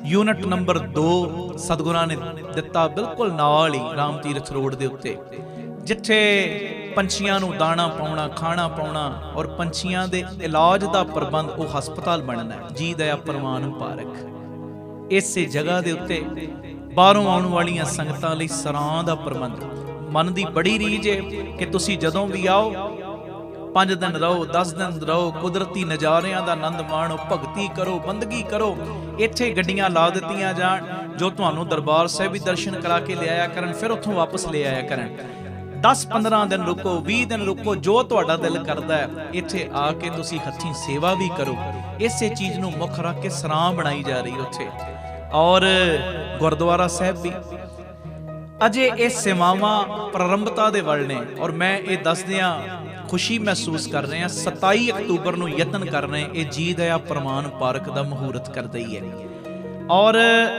unit number 2 ਸਤਿਗੁਰਾਂ ਨੇ ਦਿੱਤਾ, ਬਿਲਕੁਲ ਨਾਲ ਹੀ ਰਾਮ ਤੀਰਥ ਰੋਡ ਦੇ ਉੱਤੇ, ਜਿੱਥੇ ਪੰਛੀਆਂ ਨੂੰ ਦਾਣਾ ਪਾਉਣਾ, ਖਾਣਾ ਪਾਉਣਾ ਔਰ ਪੰਛੀਆਂ ਦੇ ਇਲਾਜ ਦਾ ਪ੍ਰਬੰਧ, ਉਹ ਹਸਪਤਾਲ ਬਣਨਾ ਹੈ। ਜੀ ਦਇਆ ਪ੍ਰਵਾਨ ਪਾਰਕ ਇਸੇ ਜਗ੍ਹਾ ਦੇ ਉੱਤੇ ਬਾਹਰੋਂ ਆਉਣ ਵਾਲੀਆਂ ਸੰਗਤਾਂ ਲਈ ਸਰਾਂ ਦਾ ਪ੍ਰਬੰਧ। ਮਨ ਦੀ ਬੜੀ ਰੀਝ ਹੈ ਕਿ ਤੁਸੀਂ ਜਦੋਂ ਵੀ ਆਓ 5 ਦਿਨ ਰਹੋ, 10 ਦਿਨ ਰਹੋ, ਕੁਦਰਤੀ ਨਜ਼ਾਰਿਆਂ ਦਾ ਆਨੰਦ ਮਾਣੋ, ਭਗਤੀ ਕਰੋ, ਬੰਦਗੀ ਕਰੋ। ਇੱਥੇ ਗੱਡੀਆਂ ਲਾ ਦਿੱਤੀਆਂ ਜਾਣ ਜੋ ਤੁਹਾਨੂੰ ਦਰਬਾਰ ਸਾਹਿਬ ਵੀ ਦਰਸ਼ਨ ਕਰਾ ਕੇ ਲਿਆਇਆ ਕਰਨ, ਫਿਰ ਉੱਥੋਂ ਵਾਪਸ ਲੈ ਆਇਆ ਕਰਨ। 10-15 ਦਿਨ ਰੁਕੋ, 20 ਦਿਨ ਰੁਕੋ, ਜੋ ਤੁਹਾਡਾ ਦਿਲ ਕਰਦਾ ਹੈ। ਇੱਥੇ ਆ ਕੇ ਤੁਸੀਂ ਹੱਥੀਂ ਸੇਵਾ ਵੀ ਕਰੋ। ਇਸੇ ਚੀਜ਼ ਨੂੰ ਮੁੱਖ ਰੱਖ ਕੇ ਸਰਾਂ ਬਣਾਈ ਜਾ ਰਹੀ ਉੱਥੇ, ਔਰ ਗੁਰਦੁਆਰਾ ਸਾਹਿਬ ਵੀ ਅਜੇ ਇਹ ਸੇਵਾਵਾਂ ਪ੍ਰਾਰੰਭਤਾ ਦੇ ਵੱਲ ਨੇ। ਔਰ ਮੈਂ ਇਹ ਦੱਸਦਿਆਂ ਖੁਸ਼ੀ ਮਹਿਸੂਸ ਕਰ ਰਹੇ ਹਾਂ, 27 ਅਕਤੂਬਰ ਨੂੰ ਯਤਨ ਕਰ ਰਹੇ ਇਹ ਜੀ ਦਇਆ ਪ੍ਰਵਾਨ ਪਾਰਕ ਦਾ ਮਹੂਰਤ ਕਰ ਦਈ ਹੈ ਔਰ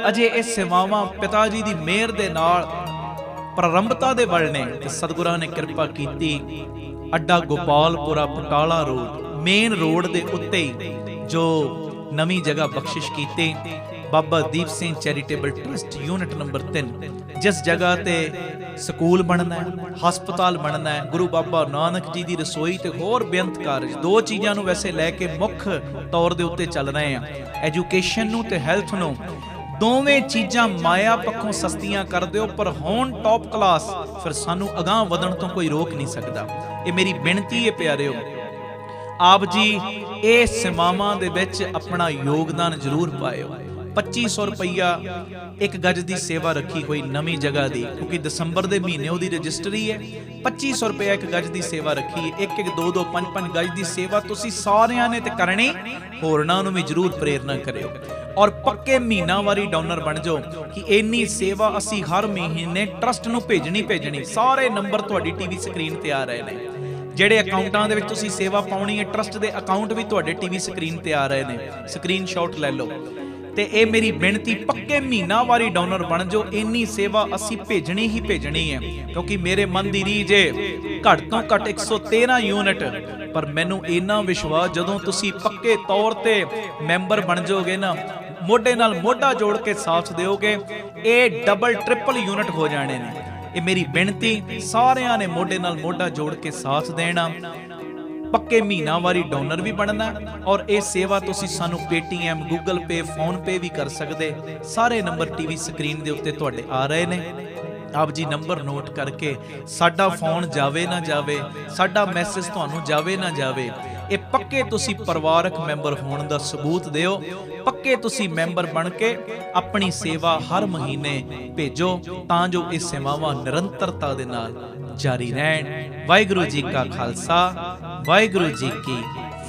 ਅਜੇ ਇਹ ਸੇਵਾਵਾਂ ਪਿਤਾ ਜੀ ਦੀ ਮਿਹਰ ਦੇ ਨਾਲ ਪ੍ਰਾਰੰਭਤਾ ਦੇ ਵੱਲ ਨੇ। ਤੇ ਸਤਿਗੁਰਾਂ ਨੇ ਕਿਰਪਾ ਕੀਤੀ, ਅੱਡਾ Gopalpura Batala road, main road ਦੇ ਉੱਤੇ ਹੀ ਜੋ ਨਵੀਂ ਜਗ੍ਹਾ ਬਖਸ਼ਿਸ਼ ਕੀਤੀ, Baba Deep Singh charitable trust unit number 3, ਜਿਸ ਜਗ੍ਹਾ ਤੇ ਸਕੂਲ ਬਣਨਾ ਹੈ, ਹਸਪਤਾਲ ਬਣਨਾ ਹੈ, ਗੁਰੂ ਬਾਬਾ ਨਾਨਕ ਜੀ ਦੀ ਰਸੋਈ ਤੇ ਹੋਰ ਬੇਅੰਤ ਕਾਰਜ, 2 ਚੀਜ਼ਾਂ ਨੂੰ ਵੈਸੇ ਲੈ ਕੇ ਮੁੱਖ ਤੌਰ ਦੇ ਉੱਤੇ ਚੱਲ ਰਹੇ ਆ, ਐਜੂਕੇਸ਼ਨ ਨੂੰ ਤੇ ਹੈਲਥ ਨੂੰ। ਦੋਵੇਂ ਚੀਜ਼ਾਂ ਮਾਇਆ ਪੱਖੋਂ ਸਸਤੀਆਂ ਕਰ ਦਿਓ, ਪਰ ਹੋਣ ਟੌਪ ਕਲਾਸ, ਫਿਰ ਸਾਨੂੰ ਅਗਾਂਹ ਵਧਣ ਤੋਂ ਕੋਈ ਰੋਕ ਨਹੀਂ ਸਕਦਾ। ਇਹ ਮੇਰੀ ਬੇਨਤੀ ਹੈ ਪਿਆਰਿਓ, ਆਪ ਜੀ ਇਹ ਸੇਵਾਵਾਂ ਦੇ ਵਿੱਚ ਆਪਣਾ ਯੋਗਦਾਨ ਜ਼ਰੂਰ ਪਾਇਓ। 2500 ਰੁਪਈਆ ਇੱਕ ਗਜ ਦੀ ਸੇਵਾ ਰੱਖੀ ਹੋਈ ਨਵੀਂ ਜਗ੍ਹਾ ਦੀ, ਕਿਉਂਕਿ ਦਸੰਬਰ ਦੇ ਮਹੀਨੇ ਉਹਦੀ ਰਜਿਸਟਰੀ ਹੈ। 2500 ਰੁਪਈਆ ਇੱਕ ਗਜ ਦੀ ਸੇਵਾ ਰੱਖੀ, 1-1, 2-2, 5-5 ਗਜ ਦੀ ਸੇਵਾ ਤੁਸੀਂ ਸਾਰਿਆਂ ਨੇ ਤੇ ਕਰਨੀ, ਹੋਰਨਾਂ ਨੂੰ ਵੀ ਜ਼ਰੂਰ ਪ੍ਰੇਰਨਾ ਕਰਿਓ ਔਰ ਪੱਕੇ ਮਹੀਨਾਵਾਰੀ ਡੋਨਰ ਬਣ ਜਾਓ ਕਿ ਇੰਨੀ ਸੇਵਾ ਅਸੀਂ ਹਰ ਮਹੀਨੇ ਟਰਸਟ ਨੂੰ ਭੇਜਣੀ। ਸਾਰੇ ਨੰਬਰ ਤੁਹਾਡੀ ਟੀਵੀ ਸਕਰੀਨ ਤੇ ਆ ਰਹੇ ਨੇ, ਜਿਹੜੇ ਅਕਾਊਂਟਾਂ ਦੇ ਵਿੱਚ ਤੁਸੀਂ ਸੇਵਾ ਪਾਉਣੀ ਹੈ, ਟਰਸਟ ਦੇ ਅਕਾਊਂਟ ਵੀ ਤੁਹਾਡੇ ਟੀਵੀ ਸਕਰੀਨ ਤੇ ਆ ਰਹੇ ਨੇ, ਸਕਰੀਨਸ਼ਾਟ ਲੈ ਲਓ। ਤੇ ਇਹ ਮੇਰੀ ਬੇਨਤੀ, ਪੱਕੇ ਮਹੀਨਾਵਾਰੀ ਡੋਨਰ ਬਣ ਜਾਓ, ਇੰਨੀ ਸੇਵਾ ਅਸੀਂ ਭੇਜਣੀ ਹੀ ਭੇਜਣੀ ਹੈ, ਕਿਉਂਕਿ ਮੇਰੇ ਮਨ ਦੀ ਰੀਝ ਹੈ ਘੱਟ ਤੋਂ ਘੱਟ 113 ਯੂਨਿਟ। ਪਰ ਮੈਨੂੰ ਇੰਨਾ ਵਿਸ਼ਵਾਸ, ਜਦੋਂ ਤੁਸੀਂ ਪੱਕੇ ਤੌਰ ਤੇ ਮੈਂਬਰ ਬਣ ਜਾਓਗੇ ਨਾ, ਮੋਢੇ ਨਾਲ ਮੋਢਾ ਜੋੜ ਕੇ ਸਾਥ ਦਿਓਗੇ, ਇਹ ਡਬਲ ਟ੍ਰਿਪਲ ਯੂਨਿਟ ਹੋ ਜਾਣੇ ਨੇ। ਇਹ ਮੇਰੀ ਬੇਨਤੀ, ਸਾਰਿਆਂ ਨੇ ਮੋਢੇ ਨਾਲ ਮੋਢਾ ਜੋੜ ਕੇ ਸਾਥ ਦੇਣਾ, ਪੱਕੇ ਮਹੀਨਾਵਾਰੀ ਡੋਨਰ ਵੀ ਬਣਨਾ ਔਰ ਇਹ ਸੇਵਾ ਤੁਸੀਂ ਸਾਨੂੰ ਪੇਟੀਐਮ, ਗੂਗਲ ਪੇ, ਫੋਨ ਪੇ ਵੀ ਕਰ ਸਕਦੇ। ਸਾਰੇ ਨੰਬਰ ਟੀਵੀ ਸਕਰੀਨ ਦੇ ਉੱਤੇ ਤੁਹਾਡੇ ਆ ਰਹੇ ਨੇ। ਆਪ ਜੀ ਨੰਬਰ ਨੋਟ ਕਰਕੇ, ਸਾਡਾ ਫੋਨ ਜਾਵੇ ਨਾ ਜਾਵੇ, ਸਾਡਾ ਮੈਸੇਜ ਤੁਹਾਨੂੰ ਜਾਵੇ ਨਾ ਜਾਵੇ, ਇਹ ਪੱਕੇ ਤੁਸੀਂ ਪਰਿਵਾਰਕ ਮੈਂਬਰ ਹੋਣ ਦਾ ਸਬੂਤ ਦਿਓ। ਪੱਕੇ ਤੁਸੀਂ ਮੈਂਬਰ ਬਣ ਕੇ ਆਪਣੀ ਸੇਵਾ ਹਰ ਮਹੀਨੇ ਭੇਜੋ, ਤਾਂ ਜੋ ਇਹ ਸੇਵਾਵਾਂ ਨਿਰੰਤਰਤਾ ਦੇ ਨਾਲ ਜਾਰੀ ਰਹਿਣ। ਵਾਹਿਗੁਰੂ ਜੀ ਕਾ ਖਾਲਸਾ, ਵਾਹਿਗੁਰੂ ਜੀ ਕੀ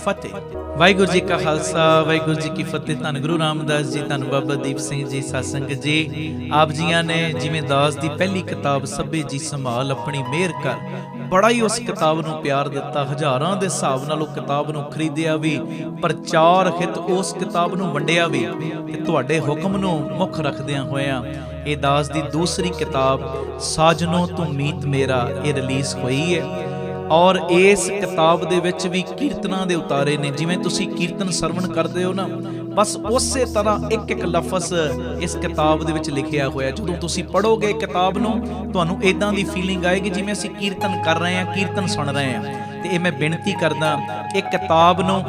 ਫਤਿਹ। ਵਾਹਿਗੁਰੂ ਜੀ ਕਾ ਖਾਲਸਾ, ਵਾਹਿਗੁਰੂ ਜੀ ਕੀ ਫਤਿਹ। ਧੰਨ ਗੁਰੂ ਰਾਮਦਾਸ ਜੀ, ਧੰਨ ਬਾਬਾ ਦੀਪ ਸਿੰਘ ਜੀ, ਸਾਧ ਸੰਗਤ ਜੀ, ਆਪ ਜੀਆਂ ਨੇ ਜਿਵੇਂ ਦਾਸ ਦੀ ਪਹਿਲੀ ਕਿਤਾਬ ਸਭੇ ਜੀ ਸੰਭਾਲ ਆਪਣੀ ਮਿਹਰ ਕਰ ਬੜਾ ਹੀ ਉਸ ਕਿਤਾਬ ਨੂੰ ਪਿਆਰ ਦਿੱਤਾ, ਹਜ਼ਾਰਾਂ ਦੇ ਹਿਸਾਬ ਨਾਲ ਉਹ ਕਿਤਾਬ ਨੂੰ ਖਰੀਦਿਆ ਵੀ, ਪ੍ਰਚਾਰ ਹਿਤ ਉਸ ਕਿਤਾਬ ਨੂੰ ਵੰਡਿਆ ਵੀ, ਤੇ ਤੁਹਾਡੇ ਹੁਕਮ ਨੂੰ ਮੁੱਖ ਰੱਖਦਿਆਂ ਹੋਇਆਂ ਇਹ ਦਾਸ ਦੀ ਦੂਸਰੀ ਕਿਤਾਬ ਸਾਜਨੋ ਤੂੰ ਮੀਤ ਮੇਰਾ ਇਹ ਰਿਲੀਜ਼ ਹੋਈ ਹੈ। ਔਰ ਇਸ ਕਿਤਾਬ ਦੇ ਵਿੱਚ ਵੀ ਕੀਰਤਨਾਂ ਦੇ ਉਤਾਰੇ ਨੇ। ਜਿਵੇਂ ਤੁਸੀਂ ਕੀਰਤਨ ਸਰਵਣ ਕਰਦੇ ਹੋ ਨਾ, ਬਸ ਉਸੇ ਤਰ੍ਹਾਂ ਇੱਕ ਇੱਕ ਲਫ਼ਜ਼ ਇਸ ਕਿਤਾਬ ਦੇ ਵਿੱਚ ਲਿਖਿਆ ਹੋਇਆ। ਜਦੋਂ ਤੁਸੀਂ ਪੜ੍ਹੋਗੇ ਕਿਤਾਬ ਨੂੰ, ਤੁਹਾਨੂੰ ਇਦਾਂ ਦੀ ਫੀਲਿੰਗ ਆਏਗੀ ਜਿਵੇਂ ਅਸੀਂ ਕੀਰਤਨ ਕਰ ਰਹੇ ਹਾਂ, ਕੀਰਤਨ ਸੁਣ ਰਹੇ ਹਾਂ। ਤੇ ਇਹ ਮੈਂ ਬੇਨਤੀ ਕਰਦਾ, ਇਹ ਕਿਤਾਬ ਨੂੰ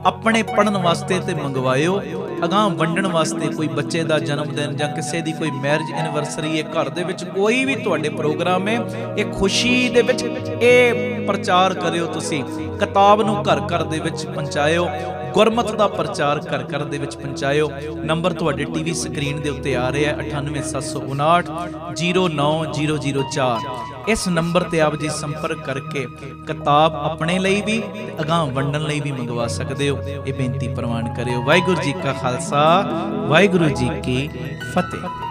ਆਪਣੇ ਪੜਨ ਵਾਸਤੇ ਤੇ ਮੰਗਵਾਇਓ। ਅਗਾਂਹ ਵੰਡਣ ਵਾਸਤੇ, ਕੋਈ ਬੱਚੇ ਦਾ ਜਨਮ ਦਿਨ ਜਾਂ ਕਿਸੇ ਦੀ ਕੋਈ ਮੈਰਿਜ ਐਨਵਰਸਰੀ ਹੈ, ਘਰ ਦੇ ਵਿੱਚ ਕੋਈ ਵੀ ਤੁਹਾਡੇ ਪ੍ਰੋਗਰਾਮ ਹੈ, ਇਹ ਖੁਸ਼ੀ ਦੇ ਵਿੱਚ ਇਹ ਪ੍ਰਚਾਰ ਕਰਿਓ। ਤੁਸੀਂ ਕਿਤਾਬ ਨੂੰ ਘਰ ਘਰ ਦੇ ਵਿੱਚ ਪਹੁੰਚਾਇਓ, ਗੁਰਮਤ ਦਾ ਪ੍ਰਚਾਰ ਘਰ ਘਰ ਦੇ ਵਿੱਚ ਪਹੁੰਚਾਇਓ। ਨੰਬਰ ਤੁਹਾਡੇ ਟੀਵੀ ਸਕਰੀਨ ਦੇ ਉੱਤੇ ਆ ਰਿਹਾ 9875909004। ਇਸ ਨੰਬਰ ਤੇ ਆਪ ਜੀ ਸੰਪਰਕ ਕਰਕੇ ਕਿਤਾਬ ਆਪਣੇ ਲਈ ਵੀ ਤੇ ਅਗਾਂਹ ਵੰਡਣ ਲਈ ਵੀ ਮੰਗਵਾ ਸਕਦੇ ਹੋ। ਇਹ ਬੇਨਤੀ ਪ੍ਰਵਾਨ ਕਰਿਓ। ਵਾਹਿਗੁਰੂ ਜੀ ਕਾ ਖਾਲਸਾ, ਵਾਹਿਗੁਰੂ ਜੀ ਕੀ ਫਤਿਹ।